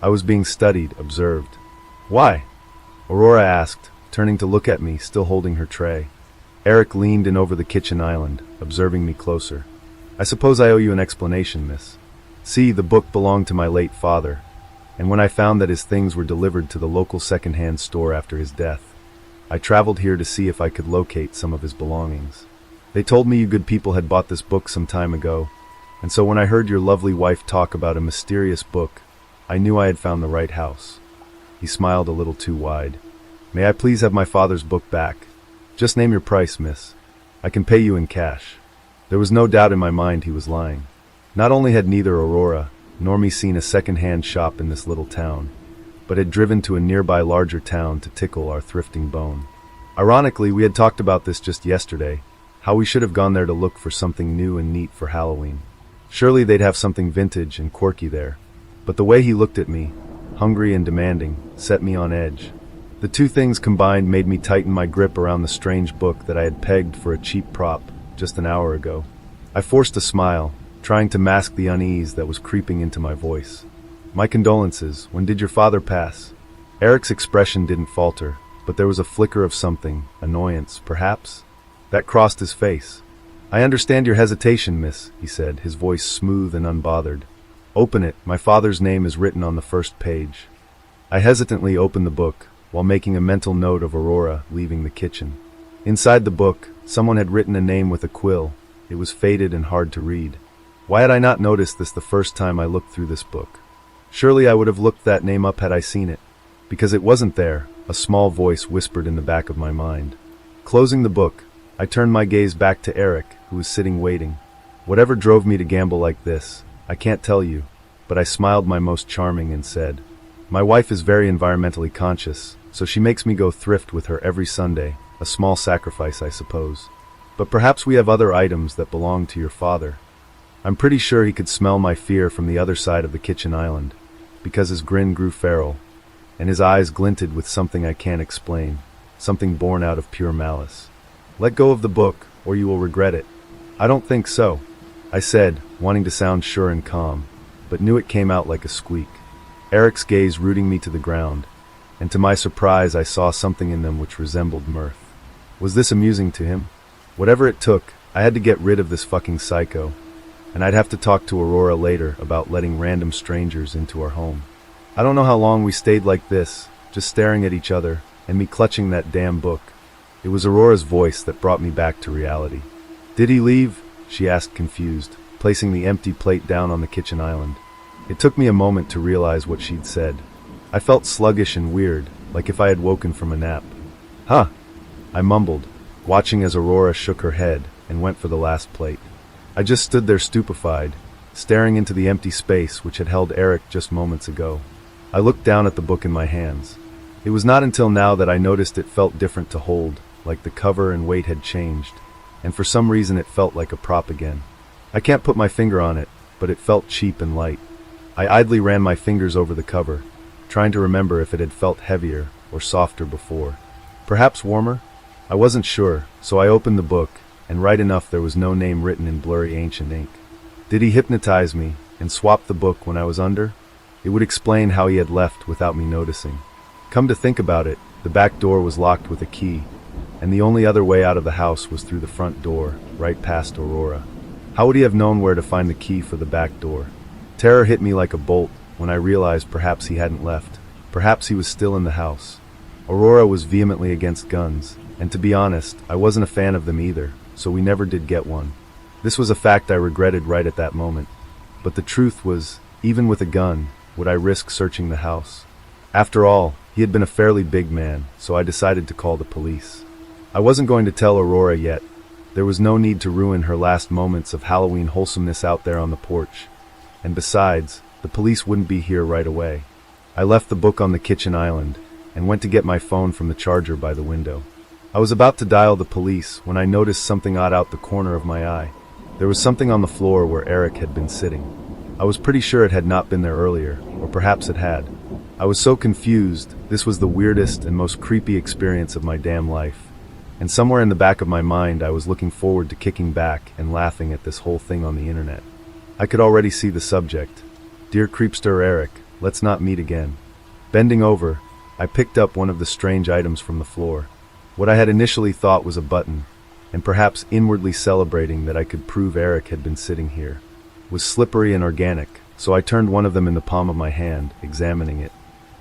I was being studied, observed. "Why?" Aurora asked, turning to look at me, still holding her tray. Eric leaned in over the kitchen island, observing me closer. "I suppose I owe you an explanation, miss. See, the book belonged to my late father, and when I found that his things were delivered to the local second-hand store after his death, I traveled here to see if I could locate some of his belongings. They told me you good people had bought this book some time ago, and so when I heard your lovely wife talk about a mysterious book, I knew I had found the right house." He smiled a little too wide. "May I please have my father's book back? Just name your price, miss. I can pay you in cash." There was no doubt in my mind he was lying. Not only had neither Aurora nor me seen a second-hand shop in this little town, but had driven to a nearby larger town to tickle our thrifting bone. Ironically, we had talked about this just yesterday, How we should have gone there to look for something new and neat for Halloween. Surely they'd have something vintage and quirky there. But the way he looked at me, hungry and demanding, set me on edge. The two things combined made me tighten my grip around the strange book that I had pegged for a cheap prop just an hour ago. I forced a smile, trying to mask the unease that was creeping into my voice. My condolences. When did your father pass? Eric's expression didn't falter, but there was a flicker of something, annoyance, perhaps, that crossed his face. I understand your hesitation, miss, he said, his voice smooth and unbothered. Open it. My father's name is written on the first page. I hesitantly opened the book, while making a mental note of Aurora leaving the kitchen. Inside the book, someone had written a name with a quill. It was faded and hard to read. Why had I not noticed this the first time I looked through this book? Surely I would have looked that name up had I seen it. Because it wasn't there, a small voice whispered in the back of my mind. Closing the book, I turned my gaze back to Eric, who was sitting waiting. Whatever drove me to gamble like this, I can't tell you, but I smiled my most charming and said, my wife is very environmentally conscious, so she makes me go thrift with her every Sunday, a small sacrifice, I suppose. But perhaps we have other items that belong to your father. I'm pretty sure he could smell my fear from the other side of the kitchen island, because his grin grew feral, and his eyes glinted with something I can't explain, something born out of pure malice. Let go of the book, or you will regret it. I don't think so, I said, wanting to sound sure and calm, but knew it came out like a squeak. Eric's gaze rooting me to the ground, and to my surprise I saw something in them which resembled mirth. Was this amusing to him? Whatever it took, I had to get rid of this fucking psycho, and I'd have to talk to Aurora later about letting random strangers into our home. I don't know how long we stayed like this, just staring at each other, and me clutching that damn book. It was Aurora's voice that brought me back to reality. Did he leave? She asked, confused, placing the empty plate down on the kitchen island. It took me a moment to realize what she'd said. I felt sluggish and weird, like if I had woken from a nap. Huh, I mumbled, watching as Aurora shook her head and went for the last plate. I just stood there stupefied, staring into the empty space which had held Eric just moments ago. I looked down at the book in my hands. It was not until now that I noticed it felt different to hold, like the cover and weight had changed, and for some reason it felt like a prop again. I can't put my finger on it, but it felt cheap and light. I idly ran my fingers over the cover, trying to remember if it had felt heavier or softer before. Perhaps warmer? I wasn't sure, so I opened the book, and right enough there was no name written in blurry ancient ink. Did he hypnotize me and swap the book when I was under? It would explain how he had left without me noticing. Come to think about it, the back door was locked with a key, and the only other way out of the house was through the front door, right past Aurora. How would he have known where to find the key for the back door? Terror hit me like a bolt when I realized perhaps he hadn't left. Perhaps he was still in the house. Aurora was vehemently against guns, and to be honest, I wasn't a fan of them either, so we never did get one. This was a fact I regretted right at that moment. But the truth was, even with a gun, would I risk searching the house? After all, he had been a fairly big man, so I decided to call the police. I wasn't going to tell Aurora yet. There was no need to ruin her last moments of Halloween wholesomeness out there on the porch. And besides, the police wouldn't be here right away. I left the book on the kitchen island, and went to get my phone from the charger by the window. I was about to dial the police when I noticed something odd out the corner of my eye. There was something on the floor where Eric had been sitting. I was pretty sure it had not been there earlier, or perhaps it had. I was so confused. This was the weirdest and most creepy experience of my damn life. And somewhere in the back of my mind I was looking forward to kicking back and laughing at this whole thing on the internet. I could already see the subject. Dear Creepster Eric, let's not meet again. Bending over, I picked up one of the strange items from the floor. What I had initially thought was a button, and perhaps inwardly celebrating that I could prove Eric had been sitting here, was slippery and organic, so I turned one of them in the palm of my hand, examining it.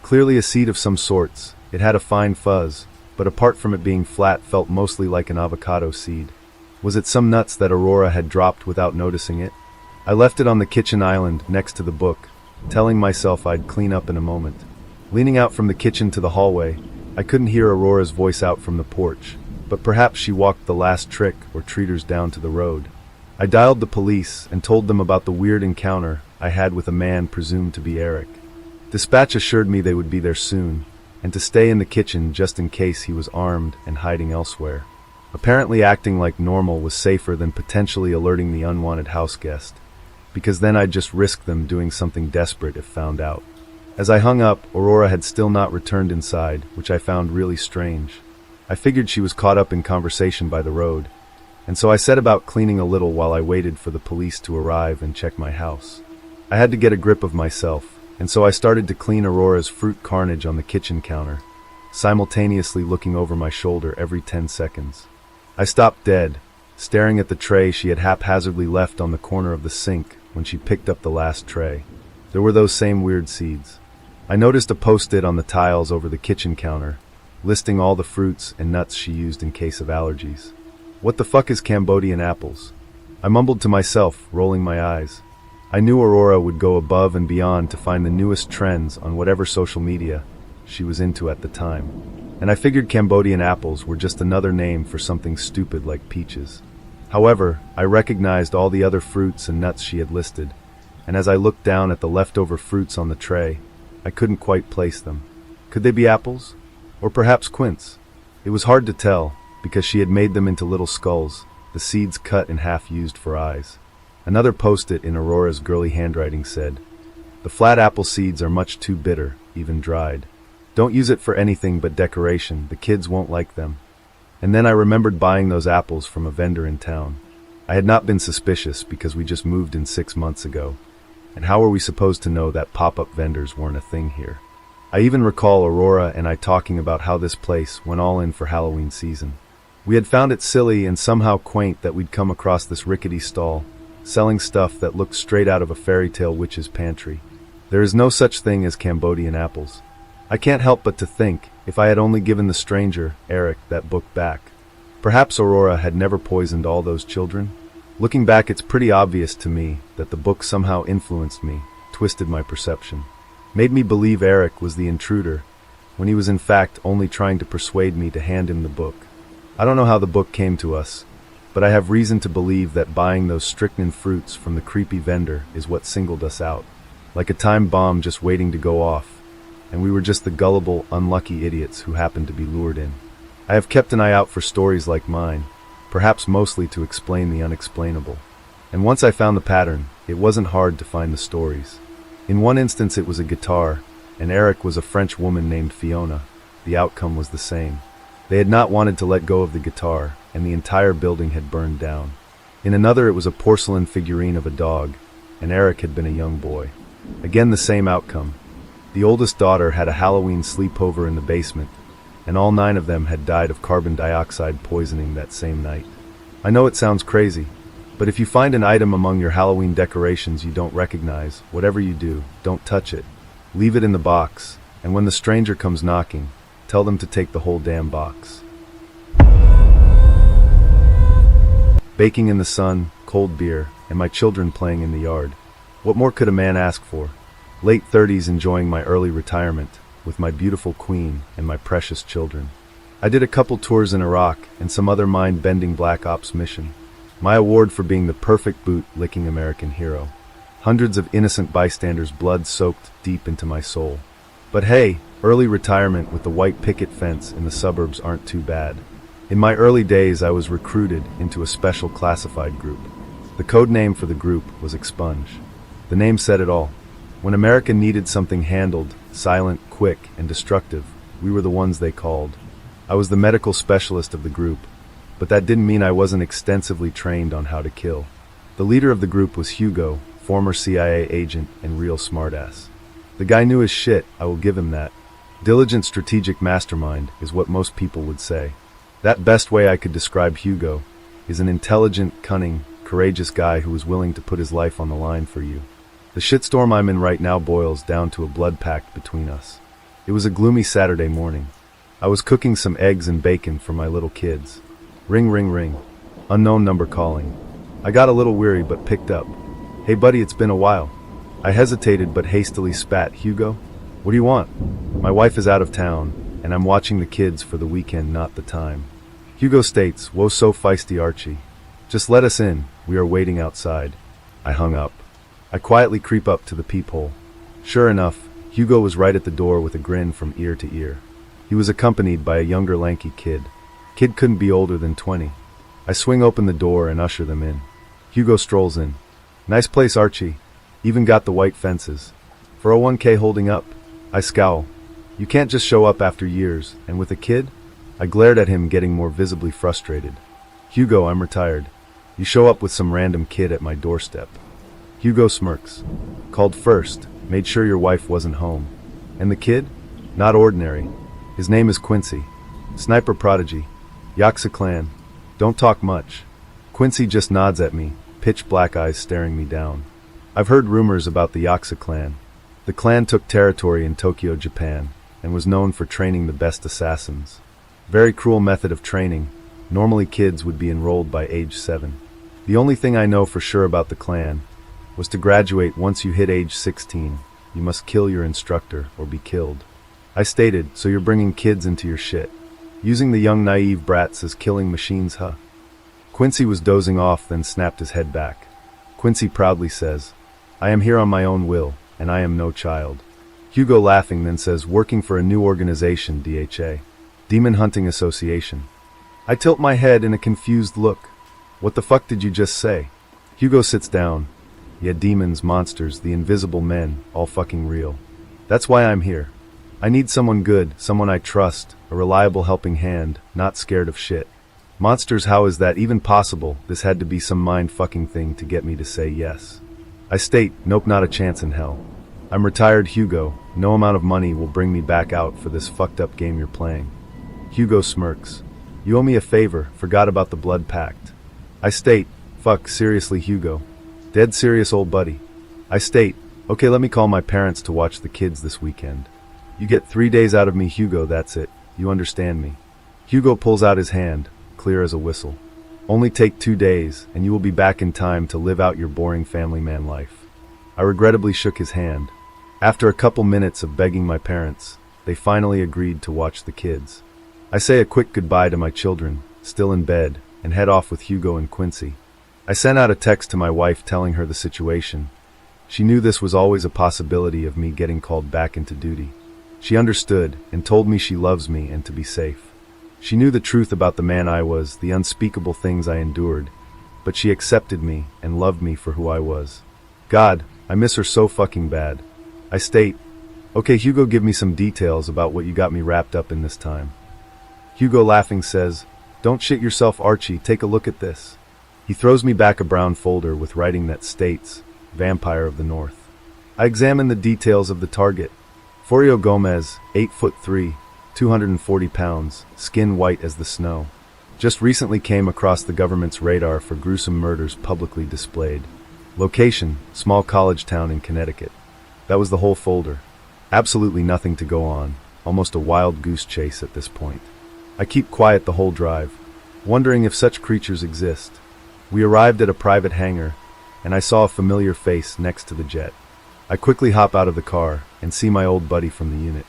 Clearly a seed of some sorts, it had a fine fuzz, but apart from it being flat felt mostly like an avocado seed. Was it some nuts that Aurora had dropped without noticing it? I left it on the kitchen island next to the book, telling myself I'd clean up in a moment. Leaning out from the kitchen to the hallway, I couldn't hear Aurora's voice out from the porch, but perhaps she walked the last trick or treaters down to the road. I dialed the police and told them about the weird encounter I had with a man presumed to be Eric. Dispatch assured me they would be there soon, and to stay in the kitchen just in case he was armed and hiding elsewhere. Apparently acting like normal was safer than potentially alerting the unwanted house guest, because then I'd just risk them doing something desperate if found out. As I hung up, Aurora had still not returned inside, which I found really strange. I figured she was caught up in conversation by the road, and so I set about cleaning a little while I waited for the police to arrive and check my house. I had to get a grip of myself, and so I started to clean Aurora's fruit carnage on the kitchen counter, simultaneously looking over my shoulder every 10 seconds. I stopped dead, staring at the tray she had haphazardly left on the corner of the sink when she picked up the last tray. There were those same weird seeds. I noticed a post-it on the tiles over the kitchen counter, listing all the fruits and nuts she used in case of allergies. What the fuck is Cambodian apples? I mumbled to myself, rolling my eyes. I knew Aurora would go above and beyond to find the newest trends on whatever social media she was into at the time. And I figured Cambodian apples were just another name for something stupid like peaches. However, I recognized all the other fruits and nuts she had listed, and as I looked down at the leftover fruits on the tray, I couldn't quite place them. Could they be apples? Or perhaps quince? It was hard to tell, because she had made them into little skulls, the seeds cut in half used for eyes. Another post-it in Aurora's girly handwriting said, "The flat apple seeds are much too bitter, even dried. Don't use it for anything but decoration, the kids won't like them." And then I remembered buying those apples from a vendor in town. I had not been suspicious because we just moved in 6 months ago, and how were we supposed to know that pop-up vendors weren't a thing here? I even recall Aurora and I talking about how this place went all in for Halloween season. We had found it silly and somehow quaint that we'd come across this rickety stall, selling stuff that looked straight out of a fairy tale witch's pantry. There is no such thing as Cambodian apples. I can't help but to think, if I had only given the stranger, Eric, that book back, perhaps Aurora had never poisoned all those children? Looking back, it's pretty obvious to me that the book somehow influenced me, twisted my perception, made me believe Eric was the intruder, when he was in fact only trying to persuade me to hand him the book. I don't know how the book came to us, but I have reason to believe that buying those strychnine fruits from the creepy vendor is what singled us out, like a time bomb just waiting to go off, and we were just the gullible, unlucky idiots who happened to be lured in. I have kept an eye out for stories like mine, perhaps mostly to explain the unexplainable. And once I found the pattern, it wasn't hard to find the stories. In one instance it was a guitar, and Eric was a French woman named Fiona. The outcome was the same. They had not wanted to let go of the guitar, and the entire building had burned down. In another it was a porcelain figurine of a dog, and Eric had been a young boy. Again the same outcome. The oldest daughter had a Halloween sleepover in the basement, and all 9 of them had died of carbon dioxide poisoning that same night. I know it sounds crazy, but if you find an item among your Halloween decorations you don't recognize, whatever you do, don't touch it. Leave it in the box, and when the stranger comes knocking, tell them to take the whole damn box. Baking in the sun, cold beer, and my children playing in the yard. What more could a man ask for? Late 30s enjoying my early retirement, with my beautiful queen and my precious children. I did a couple tours in Iraq and some other mind-bending Black Ops mission. My award for being the perfect boot-licking American hero. Hundreds of innocent bystanders' blood soaked deep into my soul. But hey, early retirement with the white picket fence in the suburbs aren't too bad. In my early days I was recruited into a special classified group. The code name for the group was Expunge. The name said it all. When America needed something handled, silent, quick, and destructive, we were the ones they called. I was the medical specialist of the group, but that didn't mean I wasn't extensively trained on how to kill. The leader of the group was Hugo, former CIA agent and real smartass. The guy knew his shit, I will give him that. Diligent strategic mastermind is what most people would say. That best way I could describe Hugo is an intelligent, cunning, courageous guy who was willing to put his life on the line for you. The shitstorm I'm in right now boils down to a blood pact between us. It was a gloomy Saturday morning. I was cooking some eggs and bacon for my little kids. Ring, ring, ring. Unknown number calling. I got a little weary but picked up. "Hey buddy, it's been a while." I hesitated but hastily spat, "Hugo? What do you want?" "My wife is out of town, and I'm watching the kids for the weekend, not the time." Hugo states, "Whoa, so feisty, Archie. Just let us in, we are waiting outside." I hung up. I quietly creep up to the peephole. Sure enough, Hugo was right at the door with a grin from ear to ear. He was accompanied by a younger lanky kid. Kid couldn't be older than 20. I swing open the door and usher them in. Hugo strolls in. Nice place, Archie. Even got the white fences. 401k holding up. I scowl. You can't just show up after years, and with a kid? I glared at him, getting more visibly frustrated. Hugo, I'm retired. You show up with some random kid at my doorstep. Hugo smirks. Called first, made sure your wife wasn't home. And the kid? Not ordinary. His name is Quincy. Sniper prodigy. Yakuza clan. Don't talk much. Quincy just nods at me, pitch black eyes staring me down. I've heard rumors about the Yakuza clan. The clan took territory in Tokyo, Japan, and was known for training the best assassins. Very cruel method of training. Normally kids would be enrolled by age 7. The only thing I know for sure about the clan was to graduate once you hit age 16. You must kill your instructor or be killed. I stated, so you're bringing kids into your shit. Using the young naive brats as killing machines, huh? Quincy was dozing off, then snapped his head back. Quincy proudly says, I am here on my own will, and I am no child. Hugo laughing then says, working for a new organization, DHA. Demon Hunting Association. I tilt my head in a confused look. What the fuck did you just say? Hugo sits down. Yeah, demons, monsters, the invisible men, all fucking real. That's why I'm here. I need someone good, someone I trust, a reliable helping hand, not scared of shit. Monsters, how is that even possible? This had to be some mind-fucking thing to get me to say yes. I state, nope, not a chance in hell. I'm retired, Hugo. No amount of money will bring me back out for this fucked up game you're playing. Hugo smirks. You owe me a favor, forgot about the blood pact. I state, fuck, seriously, Hugo. Dead serious, old buddy. I state, okay, let me call my parents to watch the kids this weekend. You get 3 days out of me, Hugo, that's it. You understand me. Hugo pulls out his hand, clear as a whistle. Only take 2 days, and you will be back in time to live out your boring family man life. I regrettably shook his hand. After a couple minutes of begging my parents, they finally agreed to watch the kids. I say a quick goodbye to my children, still in bed, and head off with Hugo and Quincy. I sent out a text to my wife telling her the situation. She knew this was always a possibility of me getting called back into duty. She understood and told me she loves me and to be safe. She knew the truth about the man I was, the unspeakable things I endured, but she accepted me and loved me for who I was. God, I miss her so fucking bad. I state, okay, Hugo, give me some details about what you got me wrapped up in this time. Hugo laughing says, don't shit yourself, Archie, take a look at this. He throws me back a brown folder with writing that states, Vampire of the North. I examine the details of the target. Forio Gomez, 8'3", 240 pounds, skin white as the snow. Just recently came across the government's radar for gruesome murders publicly displayed. Location, small college town in Connecticut. That was the whole folder. Absolutely nothing to go on, almost a wild goose chase at this point. I keep quiet the whole drive, wondering if such creatures exist. We arrived at a private hangar, and I saw a familiar face next to the jet. I quickly hop out of the car and see my old buddy from the unit.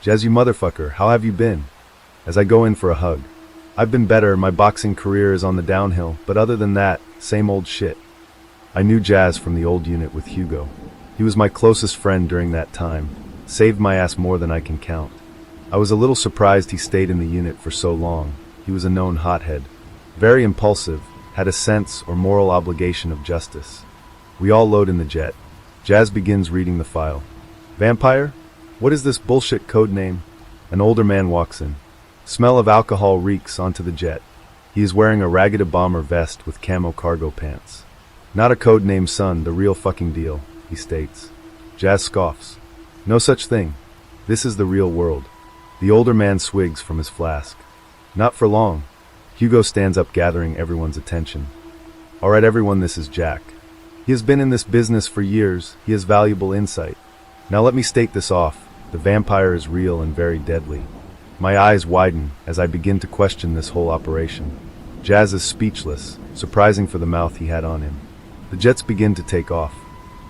Jazz, you motherfucker, how have you been? As I go in for a hug. I've been better, my boxing career is on the downhill, but other than that, same old shit. I knew Jazz from the old unit with Hugo. He was my closest friend during that time, saved my ass more than I can count. I was a little surprised he stayed in the unit for so long. He was a known hothead. Very impulsive, had a sense or moral obligation of justice. We all load in the jet. Jazz begins reading the file. Vampire? What is this bullshit code name? An older man walks in. Smell of alcohol reeks onto the jet. He is wearing a ragged bomber vest with camo cargo pants. Not a code name, son, the real fucking deal, he states. Jazz scoffs. No such thing. This is the real world. The older man swigs from his flask. Not for long. Hugo stands up, gathering everyone's attention. Alright everyone, this is Jack. He has been in this business for years. He has valuable insight. Now let me state this off. The vampire is real and very deadly. My eyes widen as I begin to question this whole operation. Jazz is speechless, surprising for the mouth he had on him. The jets begin to take off.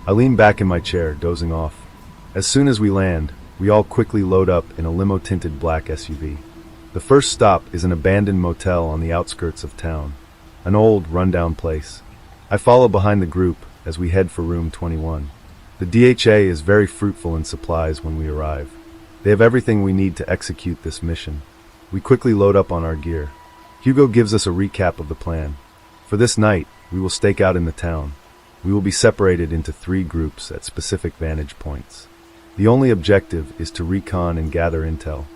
I lean back in my chair, dozing off. As soon as we land, we all quickly load up in a limo-tinted black SUV. The first stop is an abandoned motel on the outskirts of town. An old, rundown place. I follow behind the group as we head for room 21. The DHA is very fruitful in supplies when we arrive. They have everything we need to execute this mission. We quickly load up on our gear. Hugo gives us a recap of the plan. For this night, we will stake out in the town. We will be separated into 3 groups at specific vantage points. The only objective is to recon and gather intel.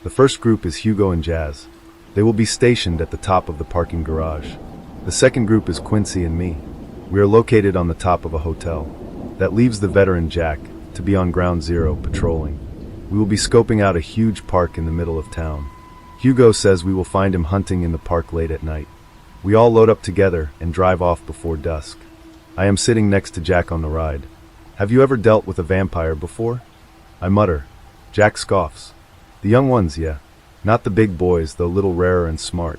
The first group is Hugo and Jazz. They will be stationed at the top of the parking garage. The second group is Quincy and me. We are located on the top of a hotel. That leaves the veteran Jack to be on ground zero patrolling. We will be scoping out a huge park in the middle of town. Hugo says we will find him hunting in the park late at night. We all load up together and drive off before dusk. I am sitting next to Jack on the ride. Have you ever dealt with a vampire before? I mutter. Jack scoffs. The young ones, yeah. Not the big boys, though little rarer and smart.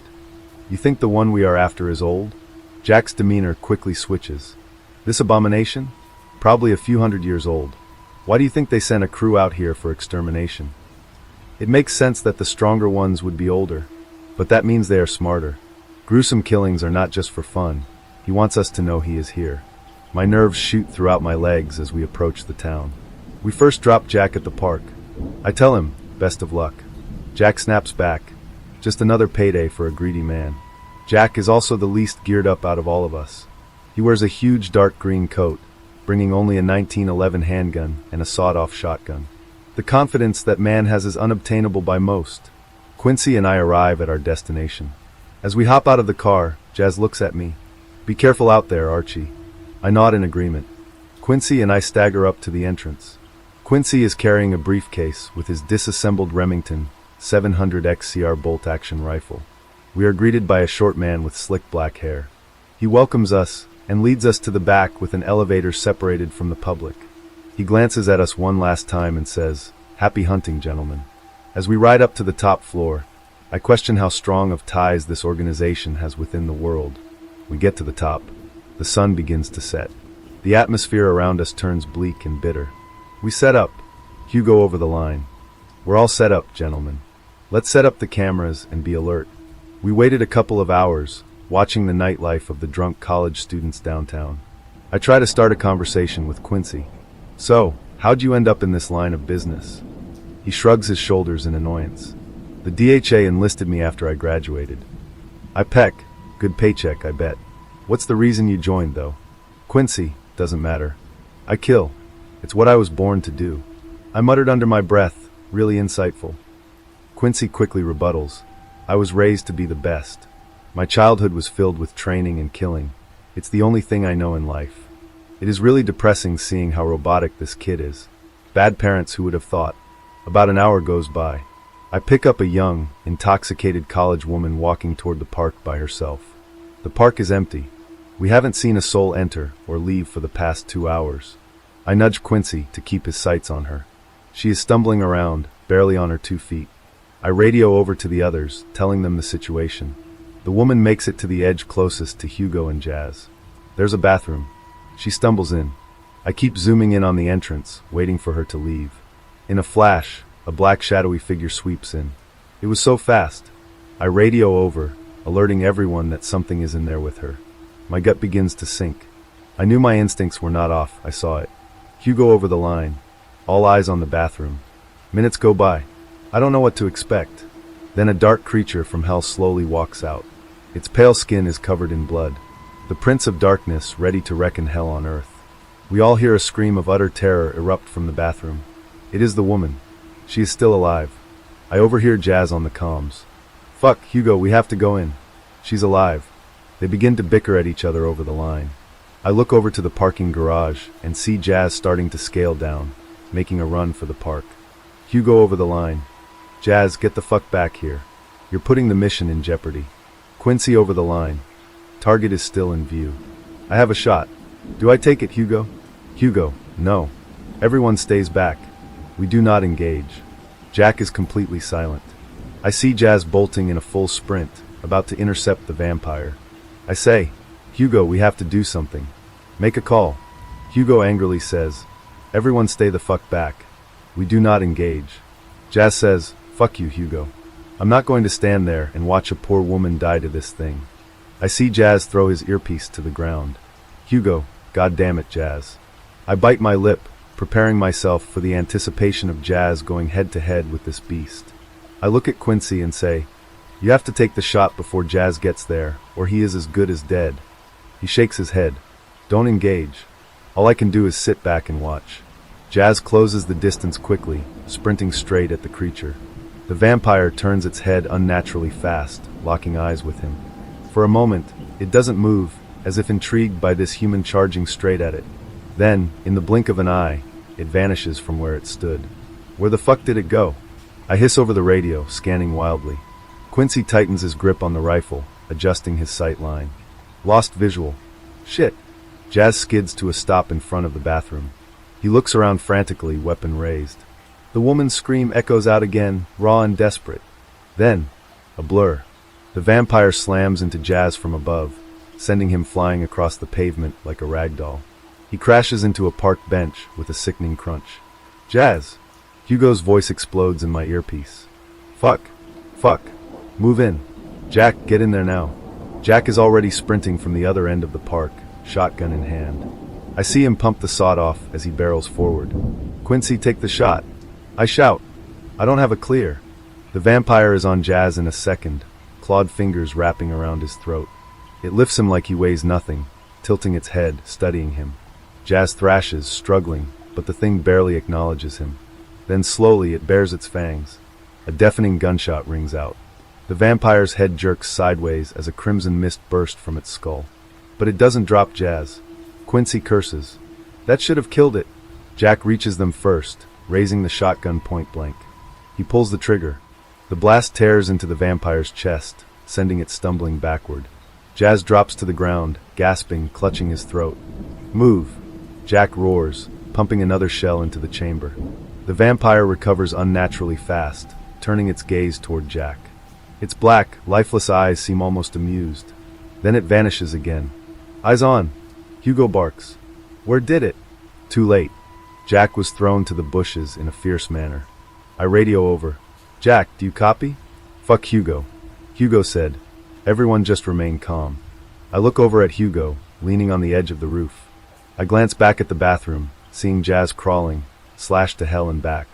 You think the one we are after is old? Jack's demeanor quickly switches. This abomination? Probably a few hundred years old. Why do you think they sent a crew out here for extermination? It makes sense that the stronger ones would be older, but that means they are smarter. Gruesome killings are not just for fun. He wants us to know he is here. My nerves shoot throughout my legs as we approach the town. We first drop Jack at the park. I tell him, best of luck. Jack snaps back. Just another payday for a greedy man. Jack is also the least geared up out of all of us. He wears a huge dark green coat, bringing only a 1911 handgun and a sawed-off shotgun. The confidence that man has is unobtainable by most. Quincy and I arrive at our destination. As we hop out of the car, Jazz looks at me. Be careful out there, Archie. I nod in agreement. Quincy and I stagger up to the entrance. Quincy is carrying a briefcase with his disassembled Remington 700 XCR bolt-action rifle. We are greeted by a short man with slick black hair. He welcomes us and leads us to the back with an elevator separated from the public. He glances at us one last time and says, "Happy hunting, gentlemen." As we ride up to the top floor, I question how strong of ties this organization has within the world. We get to the top. The sun begins to set. The atmosphere around us turns bleak and bitter. We set up. Hugo over the line. We're all set up, gentlemen. Let's set up the cameras and be alert. We waited a couple of hours, watching the nightlife of the drunk college students downtown. I try to start a conversation with Quincy. So, how'd you end up in this line of business? He shrugs his shoulders in annoyance. The DHA enlisted me after I graduated. I peck. Good paycheck, I bet. What's the reason you joined, though? Quincy, doesn't matter. I kill. It's what I was born to do. I muttered under my breath, really insightful. Quincy quickly rebuttals. I was raised to be the best. My childhood was filled with training and killing. It's the only thing I know in life. It is really depressing seeing how robotic this kid is. Bad parents, who would have thought? About an hour goes by. I pick up a young, intoxicated college woman walking toward the park by herself. The park is empty. We haven't seen a soul enter or leave for the past 2 hours. I nudge Quincy to keep his sights on her. She is stumbling around, barely on her 2 feet. I radio over to the others, telling them the situation. The woman makes it to the edge closest to Hugo and Jazz. There's a bathroom. She stumbles in. I keep zooming in on the entrance, waiting for her to leave. In a flash, a black shadowy figure sweeps in. It was so fast. I radio over, alerting everyone that something is in there with her. My gut begins to sink. I knew my instincts were not off, I saw it. Hugo over the line. All eyes on the bathroom. Minutes go by. I don't know what to expect. Then a dark creature from hell slowly walks out. Its pale skin is covered in blood. The Prince of Darkness, ready to reckon hell on earth. We all hear a scream of utter terror erupt from the bathroom. It is the woman. She is still alive. I overhear Jazz on the comms. Fuck, Hugo, we have to go in. She's alive. They begin to bicker at each other over the line. I look over to the parking garage and see Jazz starting to scale down, making a run for the park. Hugo over the line. Jazz, get the fuck back here. You're putting the mission in jeopardy. Quincy over the line. Target is still in view. I have a shot. Do I take it, Hugo? Hugo, no. Everyone stays back. We do not engage. Jack is completely silent. I see Jazz bolting in a full sprint, about to intercept the vampire. I say, Hugo, we have to do something. Make a call. Hugo angrily says, everyone stay the fuck back. We do not engage. Jazz says, fuck you, Hugo. I'm not going to stand there and watch a poor woman die to this thing. I see Jazz throw his earpiece to the ground. Hugo, God damn it, Jazz. I bite my lip, preparing myself for the anticipation of Jazz going head-to-head with this beast. I look at Quincy and say, You have to take the shot before Jazz gets there, or he is as good as dead. He shakes his head. Don't engage. All I can do is sit back and watch. Jazz closes the distance quickly, sprinting straight at the creature. The vampire turns its head unnaturally fast, locking eyes with him. For a moment, it doesn't move, as if intrigued by this human charging straight at it. Then, in the blink of an eye, it vanishes from where it stood. Where the fuck did it go? I hiss over the radio, scanning wildly. Quincy tightens his grip on the rifle, adjusting his sight line. Lost visual. Shit. Jazz skids to a stop in front of the bathroom. He looks around frantically, weapon raised. The woman's scream echoes out again, raw and desperate. Then, a blur. The vampire slams into Jazz from above, sending him flying across the pavement like a rag doll. He crashes into a park bench with a sickening crunch. Jazz! Hugo's voice explodes in my earpiece. Fuck! Fuck! Move in! Jack, get in there now. Jack is already sprinting from the other end of the park, shotgun in hand. I see him pump the sawed off as he barrels forward. Quincy, take the shot. I shout. I don't have a clear. The vampire is on Jazz in a second, clawed fingers wrapping around his throat. It lifts him like he weighs nothing, tilting its head, studying him. Jazz thrashes, struggling, but the thing barely acknowledges him. Then slowly it bares its fangs. A deafening gunshot rings out. The vampire's head jerks sideways as a crimson mist bursts from its skull. But it doesn't drop Jazz. Quincy curses. That should have killed it. Jack reaches them first, raising the shotgun point blank. He pulls the trigger. The blast tears into the vampire's chest, sending it stumbling backward. Jazz drops to the ground, gasping, clutching his throat. Move! Jack roars, pumping another shell into the chamber. The vampire recovers unnaturally fast, turning its gaze toward Jack. Its black, lifeless eyes seem almost amused. Then it vanishes again. Eyes on! Hugo barks. Where did it? Too late. Jack was thrown to the bushes in a fierce manner. I radio over. Jack, do you copy? Fuck Hugo. Hugo said. Everyone just remain calm. I look over at Hugo, leaning on the edge of the roof. I glance back at the bathroom, seeing Jazz crawling, slashed to hell and back.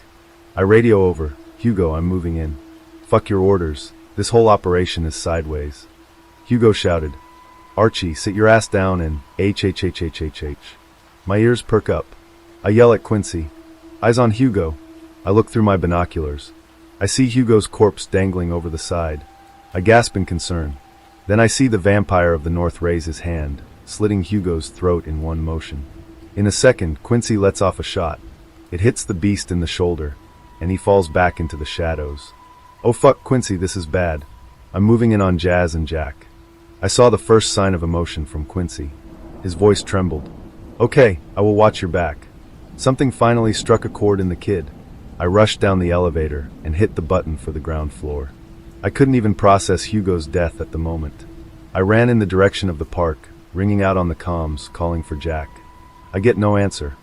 I radio over. Hugo, I'm moving in. Fuck your orders. This whole operation is sideways. Hugo shouted. Archie, sit your ass down and H. My ears perk up. I yell at Quincy. Eyes on Hugo. I look through my binoculars. I see Hugo's corpse dangling over the side. I gasp in concern. Then I see the vampire of the north raise his hand, slitting Hugo's throat in one motion. In a second, Quincy lets off a shot. It hits the beast in the shoulder, and he falls back into the shadows. Oh fuck, Quincy, this is bad. I'm moving in on Jazz and Jack. I saw the first sign of emotion from Quincy. His voice trembled. Okay, I will watch your back. Something finally struck a chord in the kid. I rushed down the elevator and hit the button for the ground floor. I couldn't even process Hugo's death at the moment. I ran in the direction of the park, ringing out on the comms, calling for Jack. I get no answer.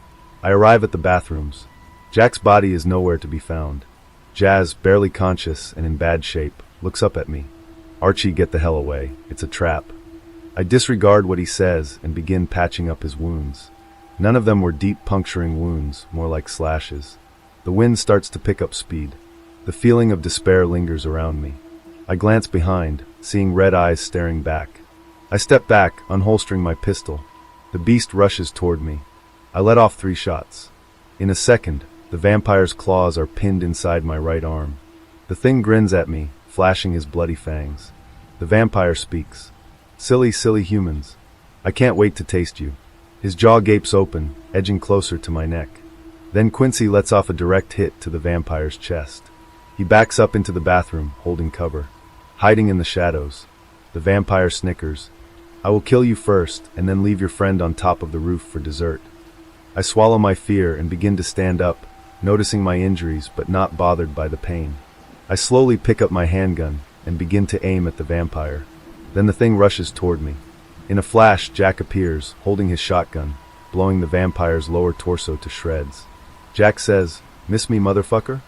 I arrive at the bathrooms. Jack's body is nowhere to be found. Jazz, barely conscious and in bad shape, looks up at me. Archie, get the hell away. It's a trap. I disregard what he says and begin patching up his wounds. None of them were deep puncturing wounds, more like slashes. The wind starts to pick up speed. The feeling of despair lingers around me. I glance behind, seeing red eyes staring back. I step back, unholstering my pistol. The beast rushes toward me. I let off 3 shots. In a second, the vampire's claws are pinned inside my right arm. The thing grins at me, flashing his bloody fangs. The vampire speaks. Silly, silly humans. I can't wait to taste you. His jaw gapes open, edging closer to my neck. Then Quincy lets off a direct hit to the vampire's chest. He backs up into the bathroom, holding cover. Hiding in the shadows. The vampire snickers. I will kill you first, and then leave your friend on top of the roof for dessert. I swallow my fear and begin to stand up, noticing my injuries but not bothered by the pain. I slowly pick up my handgun and begin to aim at the vampire. Then the thing rushes toward me. In a flash, Jack appears, holding his shotgun, blowing the vampire's lower torso to shreds. Jack says, "Miss me, motherfucker?"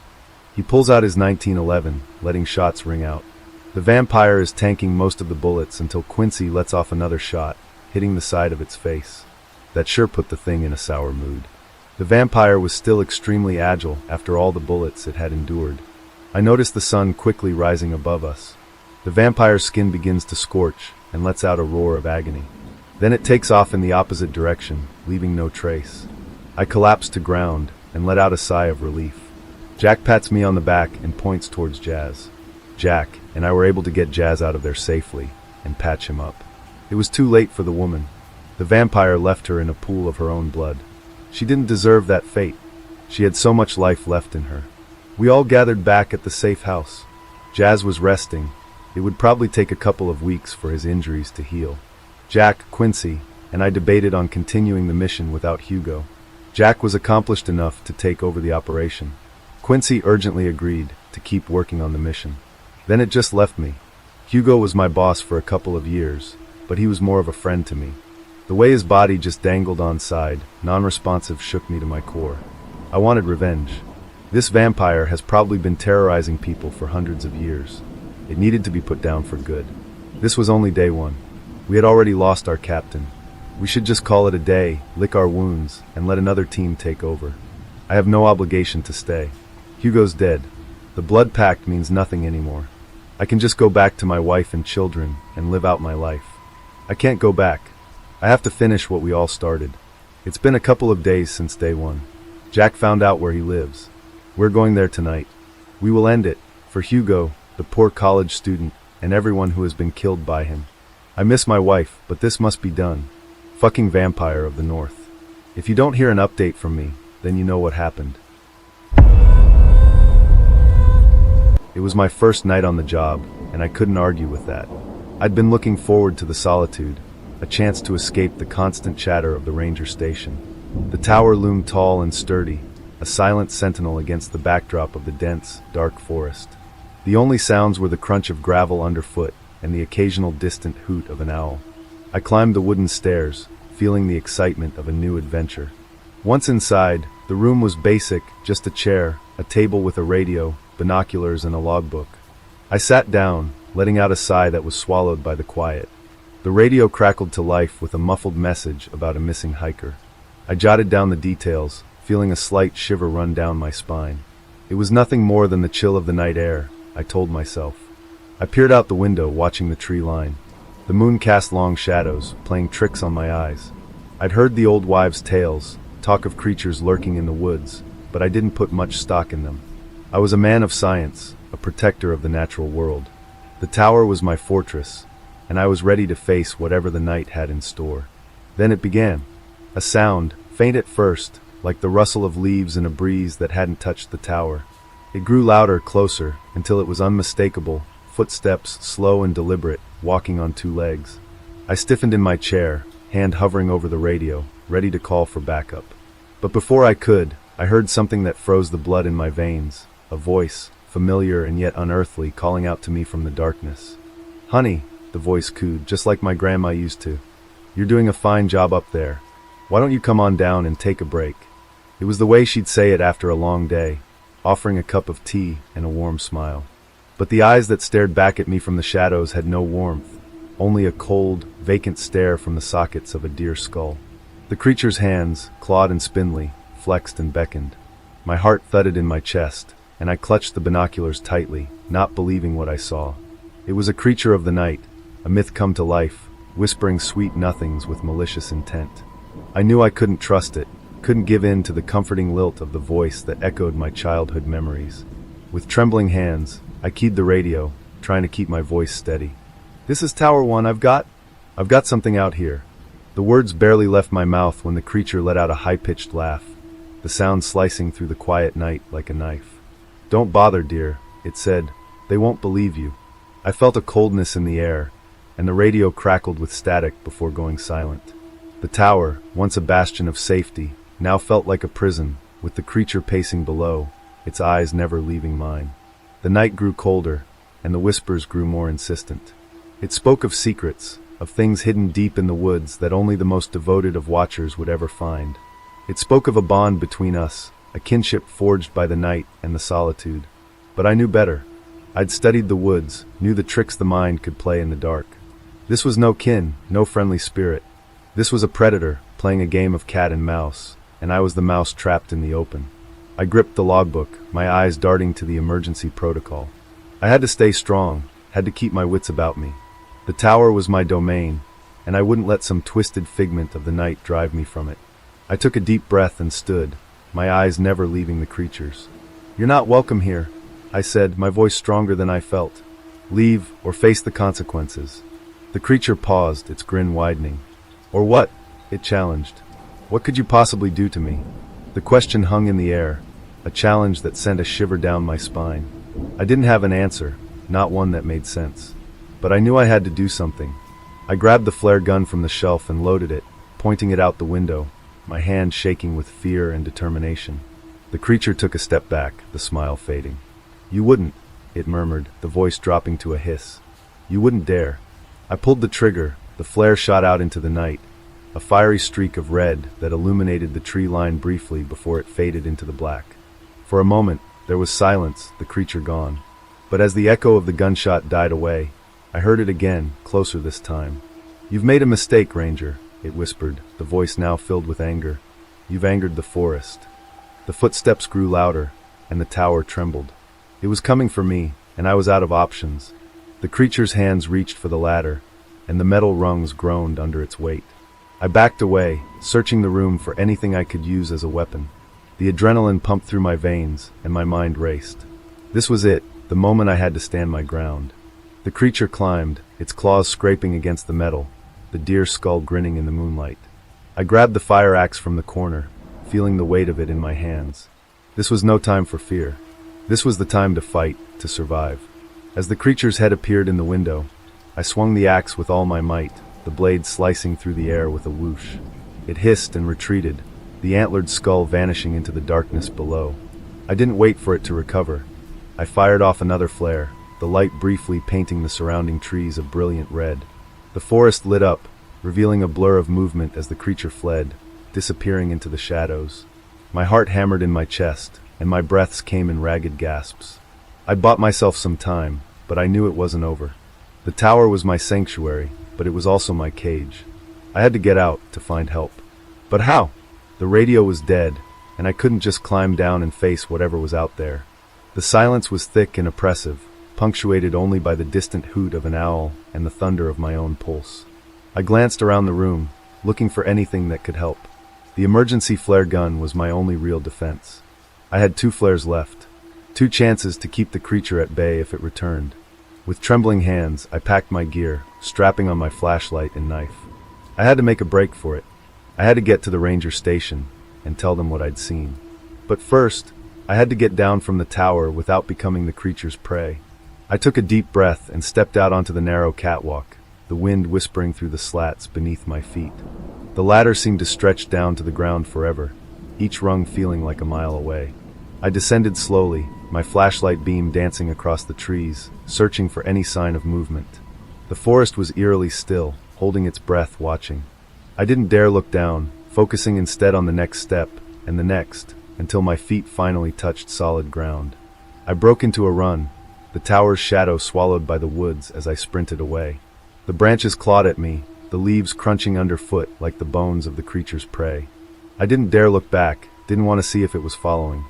He pulls out his 1911, letting shots ring out. The vampire is tanking most of the bullets until Quincy lets off another shot, hitting the side of its face. That sure put the thing in a sour mood. The vampire was still extremely agile after all the bullets it had endured. I noticed the sun quickly rising above us. The The vampire's skin begins to scorch and lets out a roar of agony. Then it takes off in the opposite direction, leaving no trace. I collapse to ground and let out a sigh of relief. Jack pats me on the back and points towards Jazz. Jack and I were able to get Jazz out of there safely and patch him up. It was too late for the woman. The vampire left her in a pool of her own blood. She didn't deserve that fate. She had so much life left in her. We all gathered back at the safe house. Jazz was resting. It would probably take a couple of weeks for his injuries to heal. Jack, Quincy, and I debated on continuing the mission without Hugo. Jack was accomplished enough to take over the operation. Quincy urgently agreed to keep working on the mission. Then it just left me. Hugo was my boss for a couple of years, but he was more of a friend to me. The way his body just dangled on side, non-responsive, shook me to my core. I wanted revenge. This vampire has probably been terrorizing people for hundreds of years. It needed to be put down for good. This was only day one. We had already lost our captain. We should just call it a day, lick our wounds, and let another team take over. I have no obligation to stay. Hugo's dead. The blood pact means nothing anymore. I can just go back to my wife and children and live out my life. I can't go back. I have to finish what we all started. It's been a couple of days since day one. Jack found out where he lives. We're going there tonight. We will end it, for Hugo, the poor college student, and everyone who has been killed by him. I miss my wife, but this must be done. Fucking vampire of the North. If you don't hear an update from me, then you know what happened. It was my first night on the job, and I couldn't argue with that. I'd been looking forward to the solitude, a chance to escape the constant chatter of the ranger station. The tower loomed tall and sturdy, a silent sentinel against the backdrop of the dense, dark forest. The only sounds were the crunch of gravel underfoot and the occasional distant hoot of an owl. I climbed the wooden stairs, feeling the excitement of a new adventure. Once inside, the room was basic, just a chair, a table with a radio, binoculars, and a logbook. I sat down, letting out a sigh that was swallowed by the quiet. The radio crackled to life with a muffled message about a missing hiker. I jotted down the details, feeling a slight shiver run down my spine. It was nothing more than the chill of the night air, I told myself. I peered out the window, watching the tree line. The moon cast long shadows, playing tricks on my eyes. I'd heard the old wives' tales, talk of creatures lurking in the woods, but I didn't put much stock in them. I was a man of science, a protector of the natural world. The tower was my fortress, and I was ready to face whatever the night had in store. Then it began. A sound, faint at first, like the rustle of leaves in a breeze that hadn't touched the tower. It grew louder, closer, until it was unmistakable, footsteps slow and deliberate, walking on two legs. I stiffened in my chair, hand hovering over the radio, ready to call for backup. But before I could, I heard something that froze the blood in my veins, a voice, familiar and yet unearthly, calling out to me from the darkness. "Honey," the voice cooed, just like my grandma used to. "You're doing a fine job up there. Why don't you come on down and take a break?" It was the way she'd say it after a long day, offering a cup of tea and a warm smile. But the eyes that stared back at me from the shadows had no warmth, only a cold, vacant stare from the sockets of a deer skull. The creature's hands, clawed and spindly, flexed and beckoned. My heart thudded in my chest, and I clutched the binoculars tightly, not believing what I saw. It was a creature of the night, a myth come to life, whispering sweet nothings with malicious intent. I knew I couldn't trust it, couldn't give in to the comforting lilt of the voice that echoed my childhood memories. With trembling hands, I keyed the radio, trying to keep my voice steady. "This is Tower 1, I've got something out here." The words barely left my mouth when the creature let out a high-pitched laugh, the sound slicing through the quiet night like a knife. "Don't bother, dear," it said. "They won't believe you." I felt a coldness in the air, and the radio crackled with static before going silent. The tower, once a bastion of safety, now felt like a prison, with the creature pacing below, its eyes never leaving mine. The night grew colder, and the whispers grew more insistent. It spoke of secrets, of things hidden deep in the woods that only the most devoted of watchers would ever find. It spoke of a bond between us, a kinship forged by the night and the solitude. But I knew better. I'd studied the woods, knew the tricks the mind could play in the dark. This was no kin, no friendly spirit. This was a predator, playing a game of cat and mouse, and I was the mouse trapped in the open. I gripped the logbook, my eyes darting to the emergency protocol. I had to stay strong, had to keep my wits about me. The tower was my domain, and I wouldn't let some twisted figment of the night drive me from it. I took a deep breath and stood, my eyes never leaving the creatures. "You're not welcome here," I said, my voice stronger than I felt. "Leave, or face the consequences." The creature paused, its grin widening. "Or what?" it challenged. "What could you possibly do to me?" The question hung in the air, a challenge that sent a shiver down my spine. I didn't have an answer, not one that made sense. But I knew I had to do something. I grabbed the flare gun from the shelf and loaded it, pointing it out the window, my hand shaking with fear and determination. The creature took a step back, the smile fading. "You wouldn't," it murmured, the voice dropping to a hiss. "You wouldn't dare." I pulled the trigger, the flare shot out into the night, a fiery streak of red that illuminated the tree line briefly before it faded into the black. For a moment, there was silence, the creature gone. But as the echo of the gunshot died away, I heard it again, closer this time. "You've made a mistake, Ranger," it whispered, the voice now filled with anger. "You've angered the forest." The footsteps grew louder, and the tower trembled. It was coming for me, and I was out of options. The creature's hands reached for the ladder, and the metal rungs groaned under its weight. I backed away, searching the room for anything I could use as a weapon. The adrenaline pumped through my veins, and my mind raced. This was it, the moment I had to stand my ground. The creature climbed, its claws scraping against the metal, the deer skull grinning in the moonlight. I grabbed the fire axe from the corner, feeling the weight of it in my hands. This was no time for fear. This was the time to fight, to survive. As the creature's head appeared in the window, I swung the axe with all my might, the blade slicing through the air with a whoosh. It hissed and retreated, the antlered skull vanishing into the darkness below. I didn't wait for it to recover. I fired off another flare, the light briefly painting the surrounding trees a brilliant red. The forest lit up, revealing a blur of movement as the creature fled, disappearing into the shadows. My heart hammered in my chest, and my breaths came in ragged gasps. I bought myself some time, but I knew it wasn't over. The tower was my sanctuary, but it was also my cage. I had to get out to find help. But how? The radio was dead, and I couldn't just climb down and face whatever was out there. The silence was thick and oppressive, punctuated only by the distant hoot of an owl and the thunder of my own pulse. I glanced around the room, looking for anything that could help. The emergency flare gun was my only real defense. I had 2 flares left, 2 chances to keep the creature at bay if it returned. With trembling hands, I packed my gear, strapping on my flashlight and knife. I had to make a break for it. I had to get to the ranger station and tell them what I'd seen. But first, I had to get down from the tower without becoming the creature's prey. I took a deep breath and stepped out onto the narrow catwalk, the wind whispering through the slats beneath my feet. The ladder seemed to stretch down to the ground forever, each rung feeling like a mile away. I descended slowly, my flashlight beam dancing across the trees, searching for any sign of movement. The forest was eerily still, holding its breath, watching. I didn't dare look down, focusing instead on the next step, and the next, until my feet finally touched solid ground. I broke into a run, the tower's shadow swallowed by the woods as I sprinted away. The branches clawed at me, the leaves crunching underfoot like the bones of the creature's prey. I didn't dare look back, didn't want to see if it was following.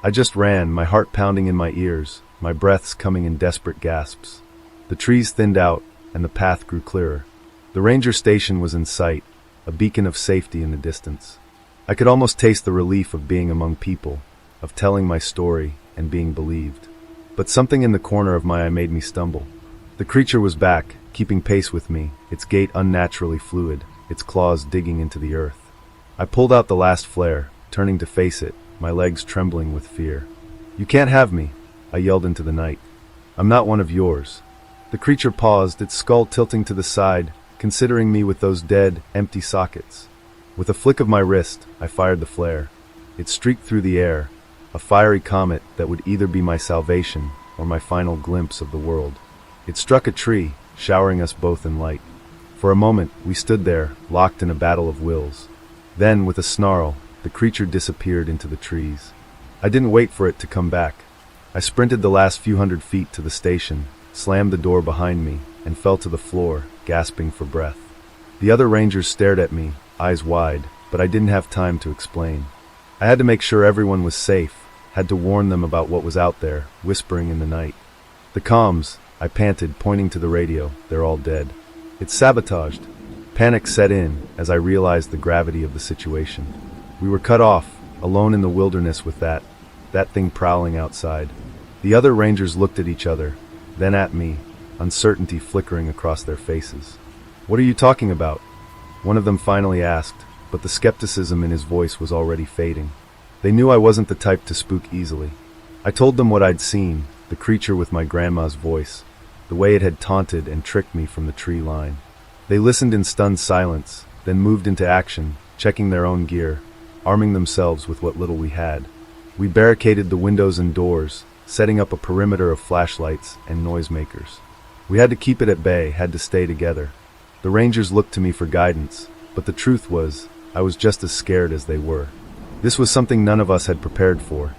I just ran, my heart pounding in my ears, my breaths coming in desperate gasps. The trees thinned out, and the path grew clearer. The ranger station was in sight, a beacon of safety in the distance. I could almost taste the relief of being among people, of telling my story and being believed. But something in the corner of my eye made me stumble. The creature was back, keeping pace with me, its gait unnaturally fluid, its claws digging into the earth. I pulled out the last flare, turning to face it, my legs trembling with fear. "You can't have me," I yelled into the night. "I'm not one of yours." The creature paused, its skull tilting to the side, considering me with those dead, empty sockets. With a flick of my wrist, I fired the flare. It streaked through the air, a fiery comet that would either be my salvation or my final glimpse of the world. It struck a tree, showering us both in light. For a moment, we stood there, locked in a battle of wills. Then, with a snarl, the creature disappeared into the trees. I didn't wait for it to come back. I sprinted the last few hundred feet to the station, slammed the door behind me, and fell to the floor, gasping for breath. The other rangers stared at me, eyes wide, but I didn't have time to explain. I had to make sure everyone was safe, had to warn them about what was out there, whispering in the night. The comms, I panted, pointing to the radio. They're all dead. It's sabotaged. Panic set in as I realized the gravity of the situation. We were cut off, alone in the wilderness with that thing prowling outside. The other rangers looked at each other, then at me, uncertainty flickering across their faces. "What are you talking about?" one of them finally asked, but the skepticism in his voice was already fading. They knew I wasn't the type to spook easily. I told them what I'd seen, the creature with my grandma's voice, the way it had taunted and tricked me from the tree line. They listened in stunned silence, then moved into action, checking their own gear, arming themselves with what little we had. We barricaded the windows and doors, setting up a perimeter of flashlights and noisemakers. We had to keep it at bay, had to stay together. The rangers looked to me for guidance, but the truth was, I was just as scared as they were. This was something none of us had prepared for,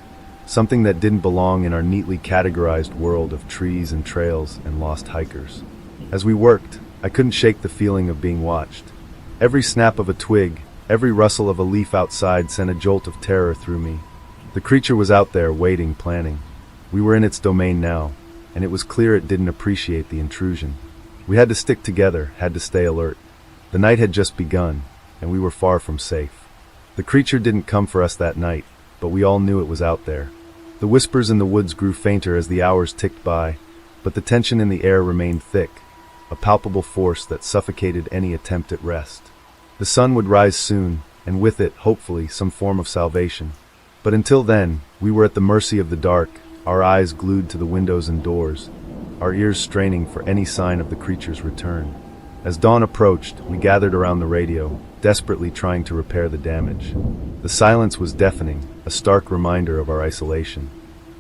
something that didn't belong in our neatly categorized world of trees and trails and lost hikers. As we worked, I couldn't shake the feeling of being watched. Every snap of a twig, every rustle of a leaf outside sent a jolt of terror through me. The creature was out there, waiting, planning. We were in its domain now, and it was clear it didn't appreciate the intrusion. We had to stick together, had to stay alert. The night had just begun, and we were far from safe. The creature didn't come for us that night, but we all knew it was out there. The whispers in the woods grew fainter as the hours ticked by, but the tension in the air remained thick, a palpable force that suffocated any attempt at rest. The sun would rise soon, and with it, hopefully, some form of salvation. But until then, we were at the mercy of the dark, our eyes glued to the windows and doors, our ears straining for any sign of the creature's return. As dawn approached, we gathered around the radio, desperately trying to repair the damage. The silence was deafening, a stark reminder of our isolation.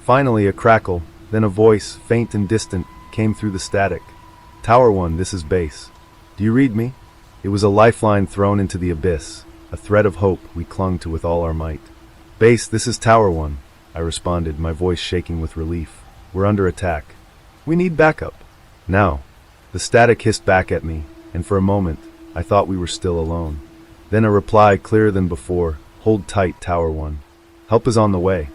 Finally, a crackle, then a voice, faint and distant, came through the static. "Tower 1, this is base. Do you read me?" It was a lifeline thrown into the abyss, a thread of hope we clung to with all our might. "Base, this is Tower 1, I responded, my voice shaking with relief. "We're under attack. We need backup. Now." The static hissed back at me, and for a moment, I thought we were still alone. Then a reply clearer than before, "Hold tight, Tower 1. Help is on the way."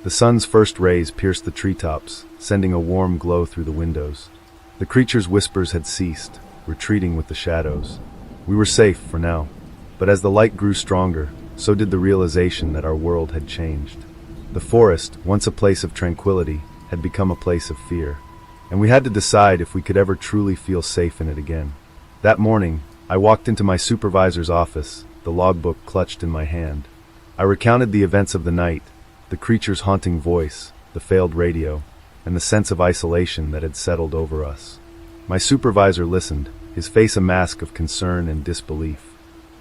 The sun's first rays pierced the treetops, sending a warm glow through the windows. The creature's whispers had ceased, retreating with the shadows. We were safe for now, but as the light grew stronger, so did the realization that our world had changed. The forest, once a place of tranquility, had become a place of fear, and we had to decide if we could ever truly feel safe in it again. That morning, I walked into my supervisor's office, the logbook clutched in my hand. I recounted the events of the night, the creature's haunting voice, the failed radio, and the sense of isolation that had settled over us. My supervisor listened, his face a mask of concern and disbelief.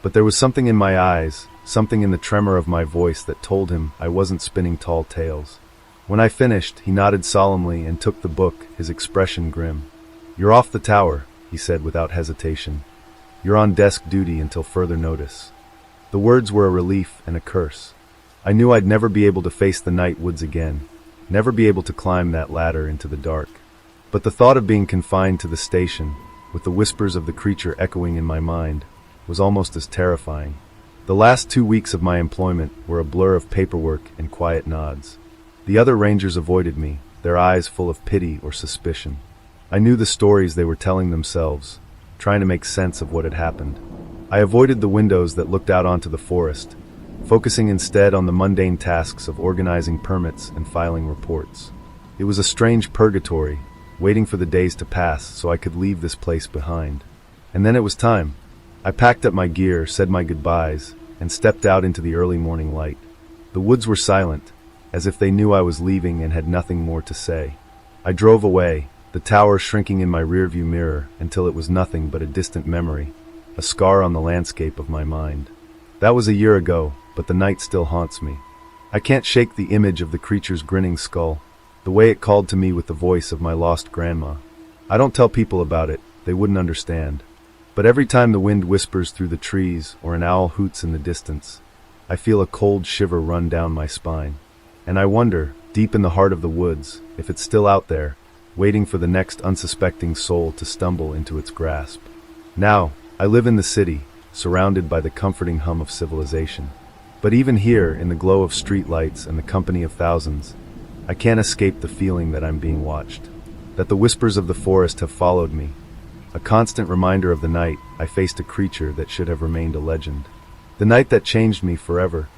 But there was something in my eyes, something in the tremor of my voice that told him I wasn't spinning tall tales. When I finished, he nodded solemnly and took the book, his expression grim. "You're off the tower," he said without hesitation. "You're on desk duty until further notice." The words were a relief and a curse. I knew I'd never be able to face the night woods again, never be able to climb that ladder into the dark. But the thought of being confined to the station, with the whispers of the creature echoing in my mind, was almost as terrifying. The last 2 weeks of my employment were a blur of paperwork and quiet nods. The other rangers avoided me, their eyes full of pity or suspicion. I knew the stories they were telling themselves, trying to make sense of what had happened. I avoided the windows that looked out onto the forest, focusing instead on the mundane tasks of organizing permits and filing reports. It was a strange purgatory, waiting for the days to pass so I could leave this place behind. And then it was time. I packed up my gear, said my goodbyes, and stepped out into the early morning light. The woods were silent, as if they knew I was leaving and had nothing more to say. I drove away, the tower shrinking in my rearview mirror until it was nothing but a distant memory, a scar on the landscape of my mind. That was a year ago, but the night still haunts me. I can't shake the image of the creature's grinning skull, the way it called to me with the voice of my lost grandma. I don't tell people about it, they wouldn't understand. But every time the wind whispers through the trees or an owl hoots in the distance, I feel a cold shiver run down my spine. And I wonder, deep in the heart of the woods, if it's still out there, waiting for the next unsuspecting soul to stumble into its grasp. Now, I live in the city, surrounded by the comforting hum of civilization. But even here, in the glow of streetlights and the company of thousands, I can't escape the feeling that I'm being watched, that the whispers of the forest have followed me. A constant reminder of the night I faced a creature that should have remained a legend. The night that changed me forever,